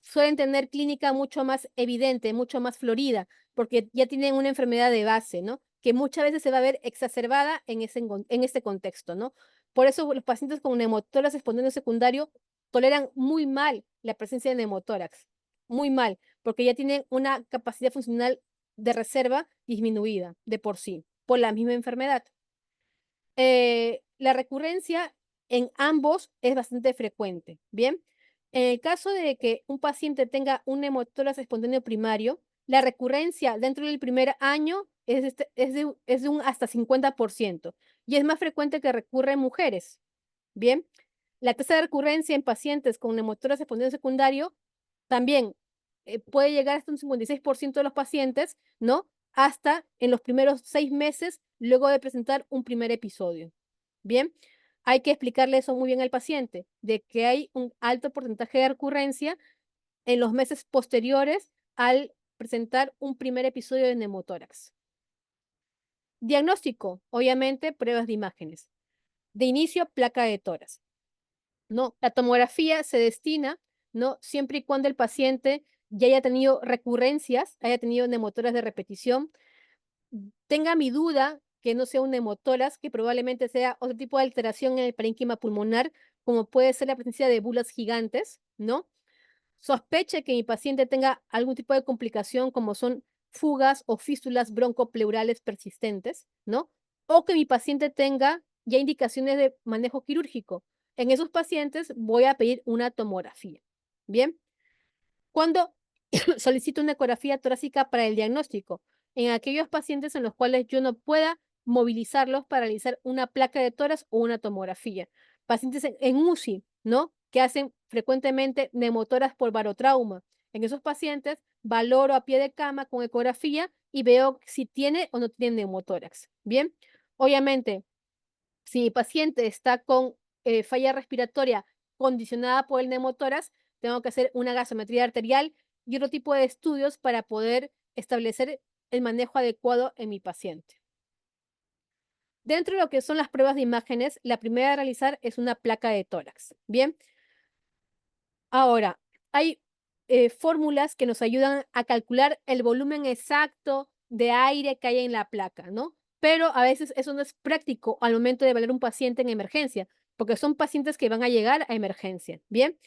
suelen tener clínica mucho más evidente, mucho más florida, porque ya tienen una enfermedad de base, ¿no? Que muchas veces se va a ver exacerbada en este contexto, ¿no? Por eso los pacientes con neumotórax espontáneo secundario toleran muy mal la presencia de neumotórax, muy mal, porque ya tienen una capacidad funcional de reserva disminuida de por sí, por la misma enfermedad. La recurrencia en ambos es bastante frecuente, ¿bien? En el caso de que un paciente tenga un neumotórax espontáneo primario, la recurrencia dentro del primer año es de un hasta 50% y es más frecuente que recurra en mujeres, ¿bien? La tasa de recurrencia en pacientes con neumotórax espontáneo secundario también puede llegar hasta un 56% de los pacientes, ¿no? Hasta en los primeros 6 meses luego de presentar un primer episodio. Bien, hay que explicarle eso muy bien al paciente, de que hay un alto porcentaje de recurrencia en los meses posteriores al presentar un primer episodio de neumotórax. Diagnóstico, obviamente, pruebas de imágenes. De inicio, placa de tórax. ¿No? La tomografía se destina, ¿no?, siempre y cuando el paciente ya haya tenido recurrencias, haya tenido neumotórax de repetición, tenga mi duda que no sea un neumotórax, que probablemente sea otro tipo de alteración en el parénquima pulmonar, como puede ser la presencia de bulas gigantes, ¿no? Sospeche que mi paciente tenga algún tipo de complicación, como son fugas o fístulas broncopleurales persistentes, ¿no? O que mi paciente tenga ya indicaciones de manejo quirúrgico. En esos pacientes voy a pedir una tomografía. Bien, cuando solicito una ecografía torácica para el diagnóstico, en aquellos pacientes en los cuales yo no pueda movilizarlos para realizar una placa de tórax o una tomografía. Pacientes en UCI, ¿no?, que hacen frecuentemente neumotórax por barotrauma. En esos pacientes valoro a pie de cama con ecografía y veo si tiene o no tiene neumotórax. Bien, obviamente, si mi paciente está con falla respiratoria condicionada por el neumotórax, tengo que hacer una gasometría arterial y otro tipo de estudios para poder establecer el manejo adecuado en mi paciente. Dentro de lo que son las pruebas de imágenes, la primera a realizar es una placa de tórax. Bien, ahora, hay fórmulas que nos ayudan a calcular el volumen exacto de aire que hay en la placa, ¿no? Pero a veces eso no es práctico al momento de evaluar un paciente en emergencia, porque son pacientes que van a llegar a emergencia, ¿bien?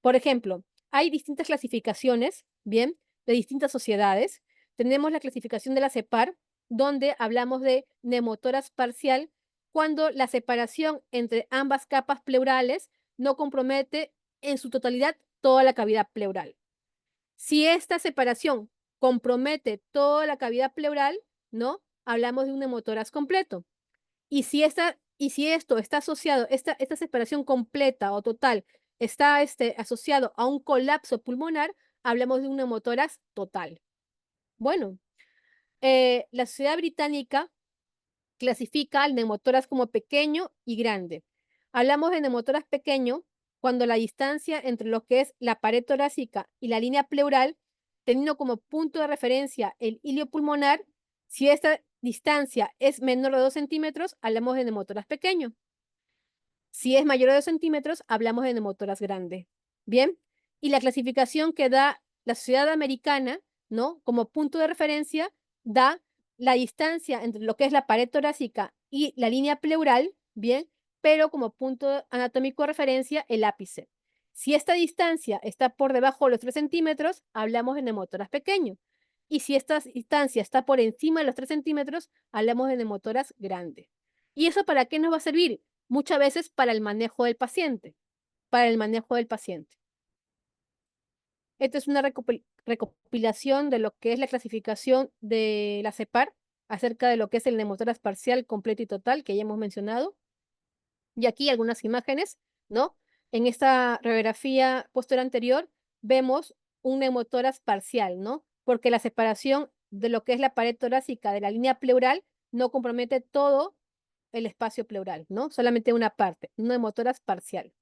Por ejemplo, hay distintas clasificaciones, ¿bien?, de distintas sociedades. Tenemos la clasificación de la CEPAR, donde hablamos de neumotórax parcial, cuando la separación entre ambas capas pleurales no compromete en su totalidad toda la cavidad pleural. Si esta separación compromete toda la cavidad pleural, ¿no?, hablamos de un neumotórax completo. Y si esto está asociado, esta separación completa o total está asociado a un colapso pulmonar, hablamos de un neumotórax total. Bueno, la Sociedad Británica clasifica al neumotórax como pequeño y grande. Hablamos de neumotórax pequeño cuando la distancia entre lo que es la pared torácica y la línea pleural, teniendo como punto de referencia el hilio pulmonar, si esta distancia es menor de 2 centímetros, hablamos de neumotórax pequeño. Si es mayor de 2 centímetros, hablamos de neumotórax grande. Bien, y la clasificación que da la Sociedad Americana, ¿no?, como punto de referencia, da la distancia entre lo que es la pared torácica y la línea pleural, bien, pero como punto anatómico de referencia, el ápice. Si esta distancia está por debajo de los 3 centímetros, hablamos de neumotórax pequeño. Y si esta distancia está por encima de los 3 centímetros, hablamos de neumotórax grande. ¿Y eso para qué nos va a servir? Muchas veces para el manejo del paciente. Para el manejo del paciente. Esta es una recopilación de lo que es la clasificación de la CEPAR acerca de lo que es el neumotórax parcial, completo y total, que ya hemos mencionado. Y aquí algunas imágenes, ¿no? En esta radiografía posterior anterior vemos un neumotórax parcial, ¿no? Porque la separación de lo que es la pared torácica de la línea pleural no compromete todo el espacio pleural, ¿no? Solamente una parte, un neumotórax parcial.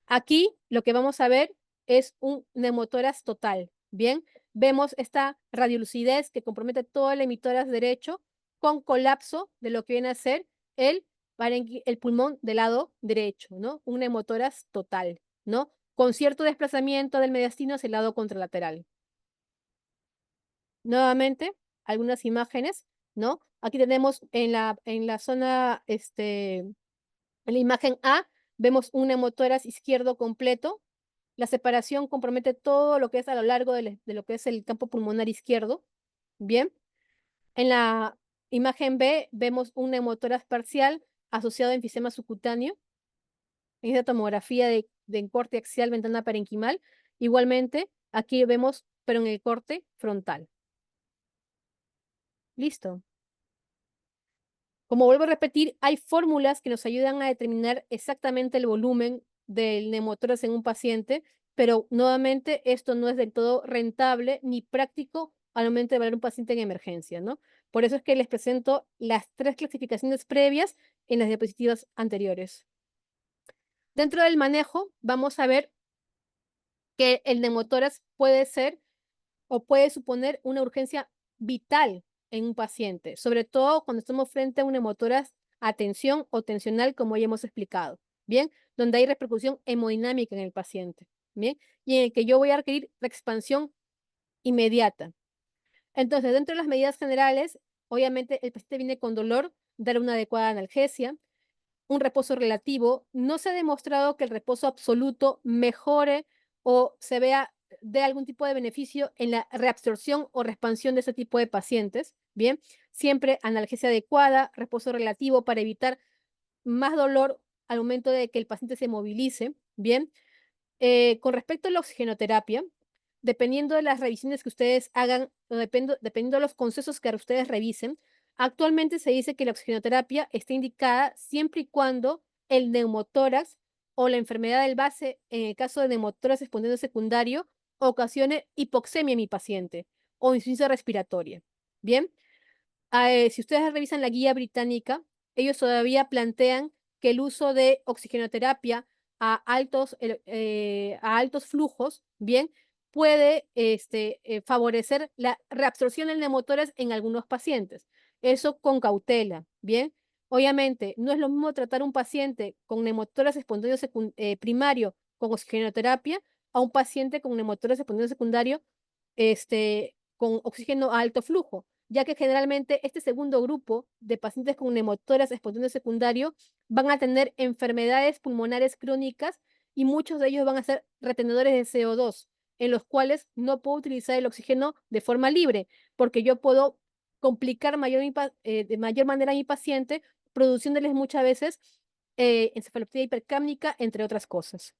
Aquí lo que vamos a ver es un neumotórax total, ¿bien? Vemos esta radiolucidez que compromete todo el hemitórax derecho con colapso de lo que viene a ser el pulmón del lado derecho, ¿no? Un neumotórax total, ¿no? Con cierto desplazamiento del mediastino hacia el lado contralateral. Nuevamente, algunas imágenes, ¿no? Aquí tenemos en la zona, en la imagen A, vemos un neumotórax izquierdo completo. La separación compromete todo lo que es a lo largo de lo que es el campo pulmonar izquierdo. Bien. En la imagen B vemos un neumotórax parcial asociado a enfisema subcutáneo. En esta tomografía de corte axial ventana parenquimal. Igualmente, aquí vemos, pero en el corte frontal. Listo. Como vuelvo a repetir, hay fórmulas que nos ayudan a determinar exactamente el volumen del neumotórax en un paciente, pero nuevamente esto no es del todo rentable ni práctico al momento de evaluar un paciente en emergencia, ¿no? Por eso es que les presento las 3 clasificaciones previas en las diapositivas anteriores. Dentro del manejo, vamos a ver que el neumotórax puede ser o puede suponer una urgencia vital en un paciente, sobre todo cuando estamos frente a un neumotórax a tensión o tensional, como ya hemos explicado, ¿bien? Donde hay repercusión hemodinámica en el paciente, ¿bien? Y en el que yo voy a requerir la expansión inmediata. Entonces, dentro de las medidas generales, obviamente el paciente viene con dolor, dar una adecuada analgesia, un reposo relativo. No se ha demostrado que el reposo absoluto mejore o se vea de algún tipo de beneficio en la reabsorción o reexpansión de ese tipo de pacientes. Bien, siempre analgesia adecuada, reposo relativo para evitar más dolor al momento de que el paciente se movilice. Bien, con respecto a la oxigenoterapia, dependiendo de las revisiones que ustedes hagan, o dependiendo de los concesos que ustedes revisen, actualmente se dice que la oxigenoterapia está indicada siempre y cuando el neumotórax o la enfermedad del base, en el caso de neumotórax espontáneo secundario, ocasione hipoxemia en mi paciente o insuficiencia respiratoria. Bien, si ustedes revisan la guía británica, ellos todavía plantean que el uso de oxigenoterapia a altos flujos, bien, puede favorecer la reabsorción del neumotórax en algunos pacientes. Eso con cautela, bien. Obviamente, no es lo mismo tratar a un paciente con neumotórax espontáneo primario con oxigenoterapia a un paciente con neumotórax espontáneo secundario con oxígeno a alto flujo, ya que generalmente este segundo grupo de pacientes con neumotórax espontáneo secundario van a tener enfermedades pulmonares crónicas y muchos de ellos van a ser retenedores de CO2, en los cuales no puedo utilizar el oxígeno de forma libre, porque yo puedo complicar de mayor manera a mi paciente, produciéndoles muchas veces encefalopatía hipercápnica, entre otras cosas.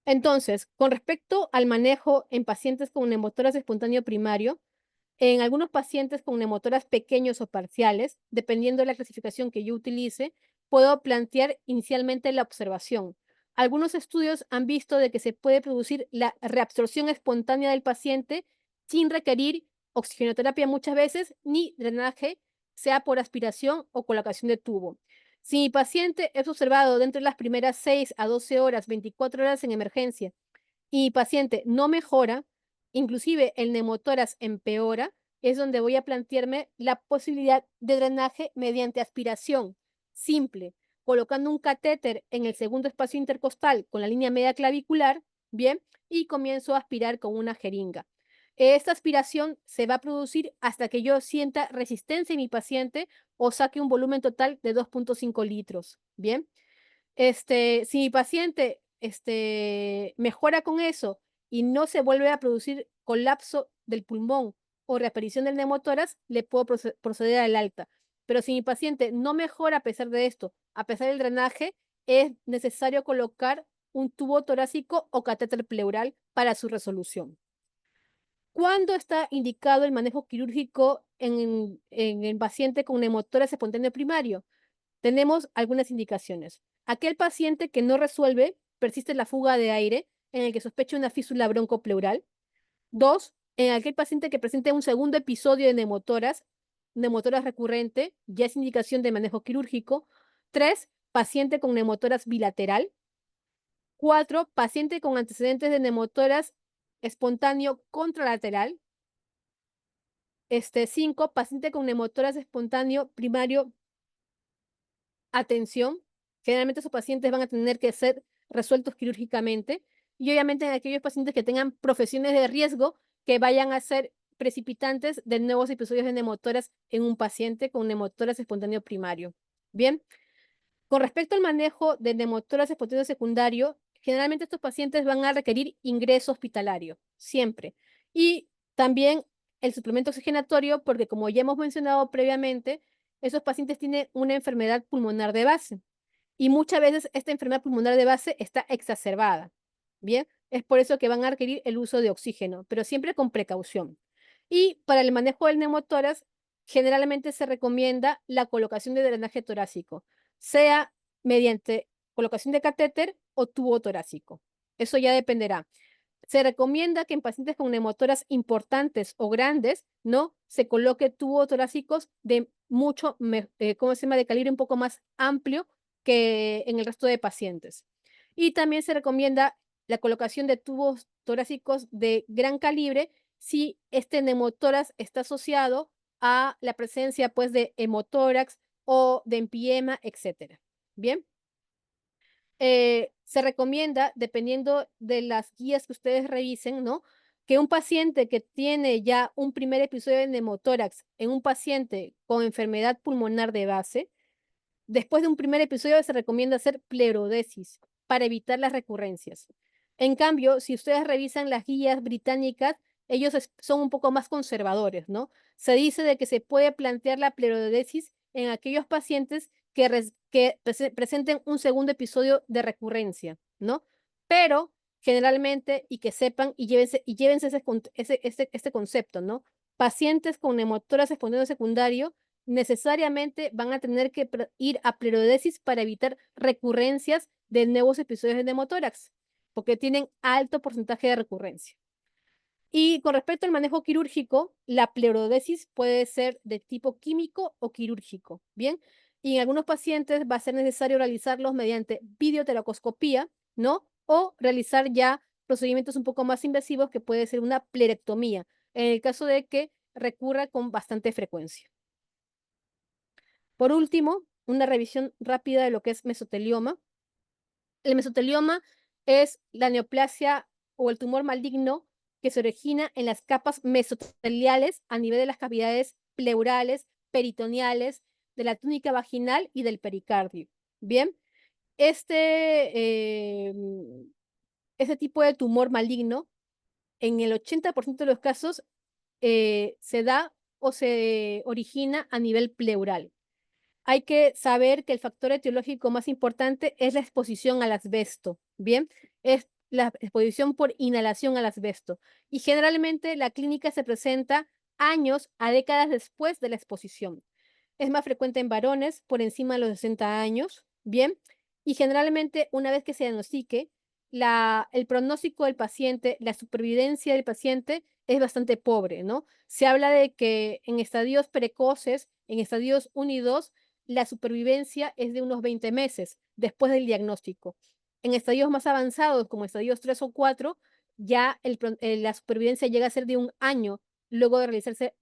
Entonces, con respecto al manejo en pacientes con neumotórax espontáneo primario, en algunos pacientes con neumotórax pequeños o parciales, dependiendo de la clasificación que yo utilice, puedo plantear inicialmente la observación. Algunos estudios han visto de que se puede producir la reabsorción espontánea del paciente sin requerir oxigenoterapia muchas veces ni drenaje, sea por aspiración o colocación de tubo. Si mi paciente es observado dentro de las primeras 6 a 12 horas, 24 horas en emergencia, y mi paciente no mejora, inclusive el neumotórax empeora, es donde voy a plantearme la posibilidad de drenaje mediante aspiración simple, colocando un catéter en el segundo espacio intercostal con la línea media clavicular, bien, y comienzo a aspirar con una jeringa. Esta aspiración se va a producir hasta que yo sienta resistencia en mi paciente o saque un volumen total de 2.5 litros, bien. Si mi paciente mejora con eso y no se vuelve a producir colapso del pulmón o reaparición del neumotórax, le puedo proceder al alta. Pero si mi paciente no mejora a pesar de esto, a pesar del drenaje, es necesario colocar un tubo torácico o catéter pleural para su resolución. ¿Cuándo está indicado el manejo quirúrgico en el paciente con neumotórax espontáneo primario? Tenemos algunas indicaciones. Aquel paciente que no resuelve, persiste la fuga de aire, en el que sospecha una fístula broncopleural. 2, en aquel paciente que presente un segundo episodio de neumotórax recurrente, ya es indicación de manejo quirúrgico. 3, paciente con neumotórax bilateral. 4, paciente con antecedentes de neumotórax espontáneo contralateral. 5, paciente con neumotórax espontáneo primario. Atención, generalmente esos pacientes van a tener que ser resueltos quirúrgicamente y obviamente en aquellos pacientes que tengan profesiones de riesgo que vayan a ser precipitantes de nuevos episodios de neumotórax en un paciente con neumotórax espontáneo primario. Bien, con respecto al manejo de neumotórax espontáneo secundario, generalmente estos pacientes van a requerir ingreso hospitalario, siempre. Y también el suplemento oxigenatorio, porque como ya hemos mencionado previamente, esos pacientes tienen una enfermedad pulmonar de base. Y muchas veces esta enfermedad pulmonar de base está exacerbada. Bien, es por eso que van a requerir el uso de oxígeno, pero siempre con precaución. Y para el manejo del neumotórax, generalmente se recomienda la colocación de drenaje torácico, sea mediante colocación de catéter o tubo torácico. Eso ya dependerá. Se recomienda que en pacientes con neumotórax importantes o grandes, ¿no? Se coloque tubos torácicos de mucho, ¿cómo se llama? De calibre un poco más amplio que en el resto de pacientes. Y también se recomienda la colocación de tubos torácicos de gran calibre si este neumotórax está asociado a la presencia, pues, de hemotórax o de empiema, etcétera. Bien. Se recomienda, dependiendo de las guías que ustedes revisen, ¿no? Que un paciente que tiene ya un primer episodio de neumotórax en un paciente con enfermedad pulmonar de base, después de un primer episodio se recomienda hacer pleurodesis para evitar las recurrencias. En cambio, si ustedes revisan las guías británicas, ellos son un poco más conservadores, ¿no? Se dice de que se puede plantear la pleurodesis en aquellos pacientes que presenten un segundo episodio de recurrencia, ¿no? Pero generalmente, y que sepan y llévense este concepto, ¿no? Pacientes con neumotórax espontáneo secundario necesariamente van a tener que ir a pleurodesis para evitar recurrencias de nuevos episodios de neumotórax, porque tienen alto porcentaje de recurrencia. Y con respecto al manejo quirúrgico, la pleurodesis puede ser de tipo químico o quirúrgico, ¿bien? Y en algunos pacientes va a ser necesario realizarlos mediante videotoracoscopía, ¿no? O realizar ya procedimientos un poco más invasivos que puede ser una pleurectomía, en el caso de que recurra con bastante frecuencia. Por último, una revisión rápida de lo que es mesotelioma. El mesotelioma es la neoplasia o el tumor maligno que se origina en las capas mesoteliales a nivel de las cavidades pleurales, peritoneales, de la túnica vaginal y del pericardio. Bien, este tipo de tumor maligno, en el 80% de los casos, se da o se origina a nivel pleural. Hay que saber que el factor etiológico más importante es la exposición al asbesto, ¿bien? Es la exposición por inhalación al asbesto. Y generalmente la clínica se presenta años a décadas después de la exposición. Es más frecuente en varones por encima de los 60 años, ¿bien? Y generalmente una vez que se diagnostique, el pronóstico del paciente, la supervivencia del paciente es bastante pobre, ¿no? Se habla de que en estadios precoces, en estadios 1 y 2, la supervivencia es de unos 20 meses después del diagnóstico. En estadios más avanzados, como estadios 3 o 4, ya la supervivencia llega a ser de 1 año luego de realizarse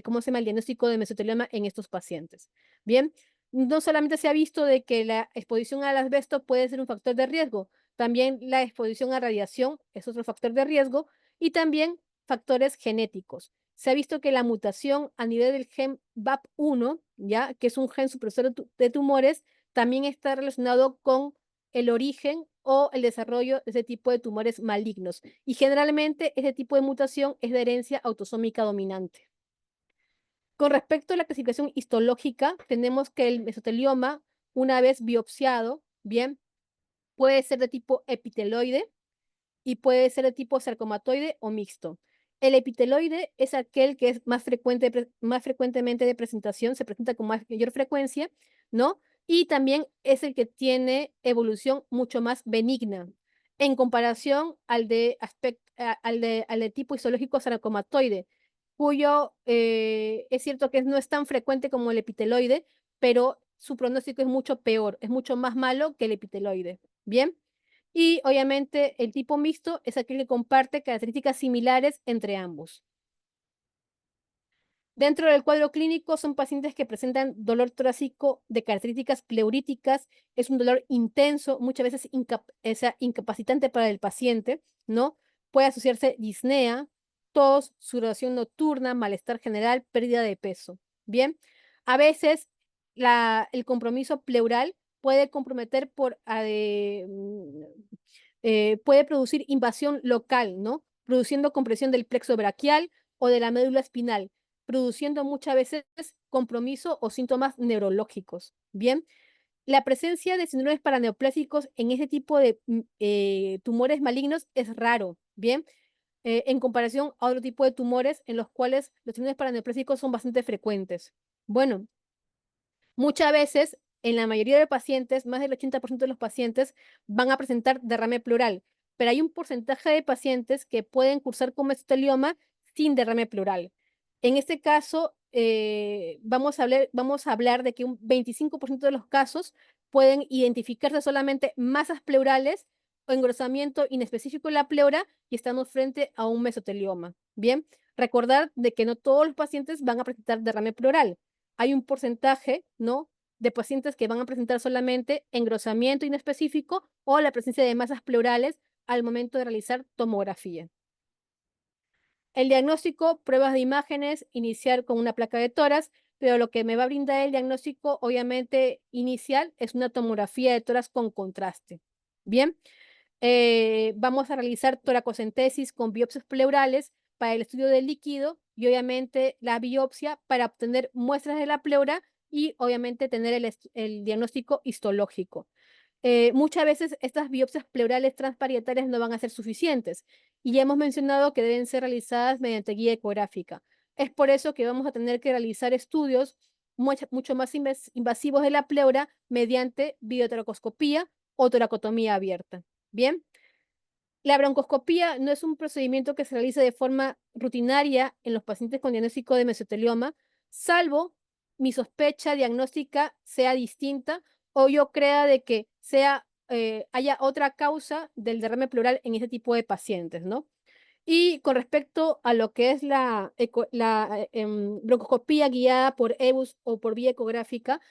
¿cómo se llama? El diagnóstico de mesotelioma en estos pacientes. Bien, no solamente se ha visto de que la exposición al asbesto puede ser un factor de riesgo, también la exposición a radiación es otro factor de riesgo y también factores genéticos. Se ha visto que la mutación a nivel del gen BAP1, ¿ya? Que es un gen supresor de tumores, también está relacionado con el origen o el desarrollo de ese tipo de tumores malignos. Y generalmente ese tipo de mutación es de herencia autosómica dominante. Con respecto a la clasificación histológica, tenemos que el mesotelioma, una vez biopsiado, bien, puede ser de tipo epiteloide y puede ser de tipo sarcomatoide o mixto. El epiteloide es aquel que es más frecuentemente de presentación, se presenta con mayor frecuencia, ¿no? Y también es el que tiene evolución mucho más benigna en comparación al de tipo histológico sarcomatoide, cuyo es cierto que no es tan frecuente como el epiteloide, pero su pronóstico es mucho peor, es mucho más malo que el epiteloide. Bien. Y obviamente el tipo mixto es aquel que comparte características similares entre ambos. Dentro del cuadro clínico son pacientes que presentan dolor torácico de características pleuríticas, es un dolor intenso, muchas veces incapacitante para el paciente, ¿no? Puede asociarse disnea, tos, sudoración nocturna, malestar general, pérdida de peso. Bien, a veces el compromiso pleural puede comprometer puede producir invasión local, ¿no? Produciendo compresión del plexo braquial o de la médula espinal, produciendo muchas veces compromiso o síntomas neurológicos. Bien, la presencia de síndromes paraneoplásicos en ese tipo de tumores malignos es raro. Bien, en comparación a otro tipo de tumores en los cuales los síndromes paraneoplásicos son bastante frecuentes. Bueno, muchas veces, en la mayoría de pacientes, más del 80% de los pacientes van a presentar derrame pleural, pero hay un porcentaje de pacientes que pueden cursar con mesotelioma sin derrame pleural. En este caso, vamos a hablar de que un 25% de los casos pueden identificarse solamente masas pleurales o engrosamiento inespecífico de la pleura y estamos frente a un mesotelioma. Bien, recordar de que no todos los pacientes van a presentar derrame pleural. Hay un porcentaje, ¿no?, de pacientes que van a presentar solamente engrosamiento inespecífico o la presencia de masas pleurales al momento de realizar tomografía. El diagnóstico, pruebas de imágenes, iniciar con una placa de tórax, pero lo que me va a brindar el diagnóstico, obviamente, inicial, es una tomografía de tórax con contraste. Bien, vamos a realizar toracocentesis con biopsias pleurales para el estudio del líquido y obviamente la biopsia para obtener muestras de la pleura y obviamente tener el diagnóstico histológico. Muchas veces estas biopsias pleurales transparietales no van a ser suficientes y ya hemos mencionado que deben ser realizadas mediante guía ecográfica. Es por eso que vamos a tener que realizar estudios mucho más invasivos de la pleura mediante videotoracoscopía o toracotomía abierta. Bien, la broncoscopía no es un procedimiento que se realice de forma rutinaria en los pacientes con diagnóstico de mesotelioma, salvo mi sospecha diagnóstica sea distinta o yo crea de que haya otra causa del derrame pleural en ese tipo de pacientes, ¿no? Y con respecto a lo que es la broncoscopía guiada por EBUS o por vía ecográfica,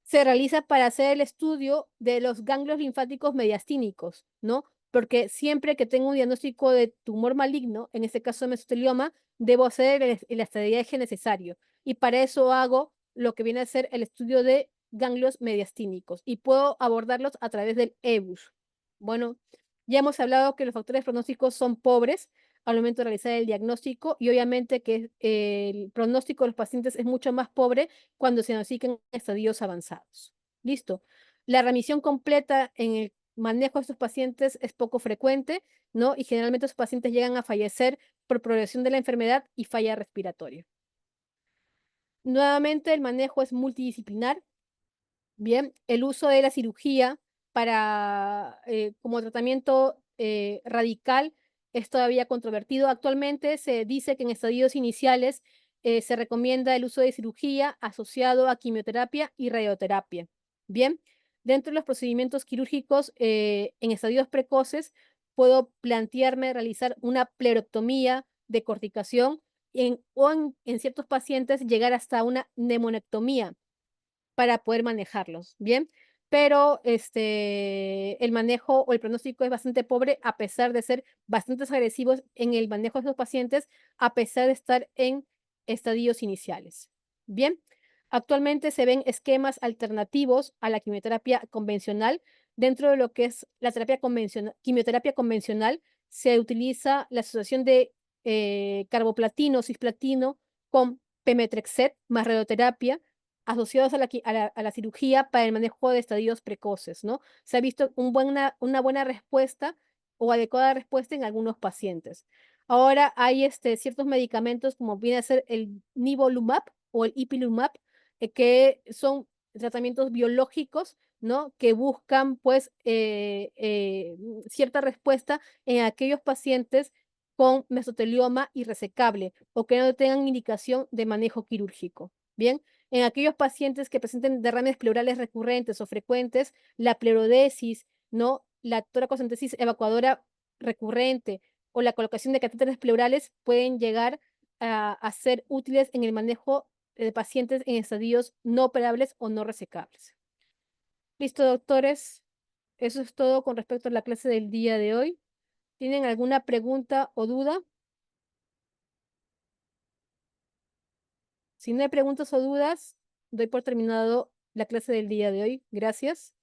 se realiza para hacer el estudio de los ganglios linfáticos mediastínicos, ¿no? Porque siempre que tengo un diagnóstico de tumor maligno, en este caso mesotelioma, debo hacer el estadiaje necesario. Y para eso hago lo que viene a ser el estudio de ganglios mediastínicos y puedo abordarlos a través del EBUS. Bueno, ya hemos hablado que los factores pronósticos son pobres al momento de realizar el diagnóstico y obviamente que el pronóstico de los pacientes es mucho más pobre cuando se diagnostican estadios avanzados. Listo. La remisión completa en el manejo de estos pacientes es poco frecuente, ¿no? Y generalmente los pacientes llegan a fallecer por progresión de la enfermedad y falla respiratoria. Nuevamente, el manejo es multidisciplinar. Bien, el uso de la cirugía como tratamiento radical es todavía controvertido. Actualmente se dice que en estadios iniciales se recomienda el uso de cirugía asociado a quimioterapia y radioterapia. Bien, dentro de los procedimientos quirúrgicos en estadios precoces puedo plantearme realizar una pleurectomía de corticación en ciertos pacientes llegar hasta una neumonectomía para poder manejarlos, ¿bien? Pero el manejo o el pronóstico es bastante pobre a pesar de ser bastante agresivos en el manejo de los pacientes, a pesar de estar en estadios iniciales. Bien, actualmente se ven esquemas alternativos a la quimioterapia convencional, dentro de lo que es la quimioterapia convencional, se utiliza la asociación de carboplatino, cisplatino con pemetrexed más radioterapia asociados a la cirugía para el manejo de estadios precoces, ¿no? Se ha visto una buena respuesta o adecuada respuesta en algunos pacientes. Ahora hay ciertos medicamentos como viene a ser el nivolumab o el ipilimumab, que son tratamientos biológicos, ¿no? Que buscan, pues, cierta respuesta en aquellos pacientes con mesotelioma irresecable o que no tengan indicación de manejo quirúrgico. Bien, en aquellos pacientes que presenten derrames pleurales recurrentes o frecuentes, la pleurodesis, ¿no? La toracocentesis evacuadora recurrente o la colocación de catéteres pleurales pueden llegar a ser útiles en el manejo de pacientes en estadios no operables o no resecables. Listo, doctores. Eso es todo con respecto a la clase del día de hoy. ¿Tienen alguna pregunta o duda? Si no hay preguntas o dudas, doy por terminado la clase del día de hoy. Gracias.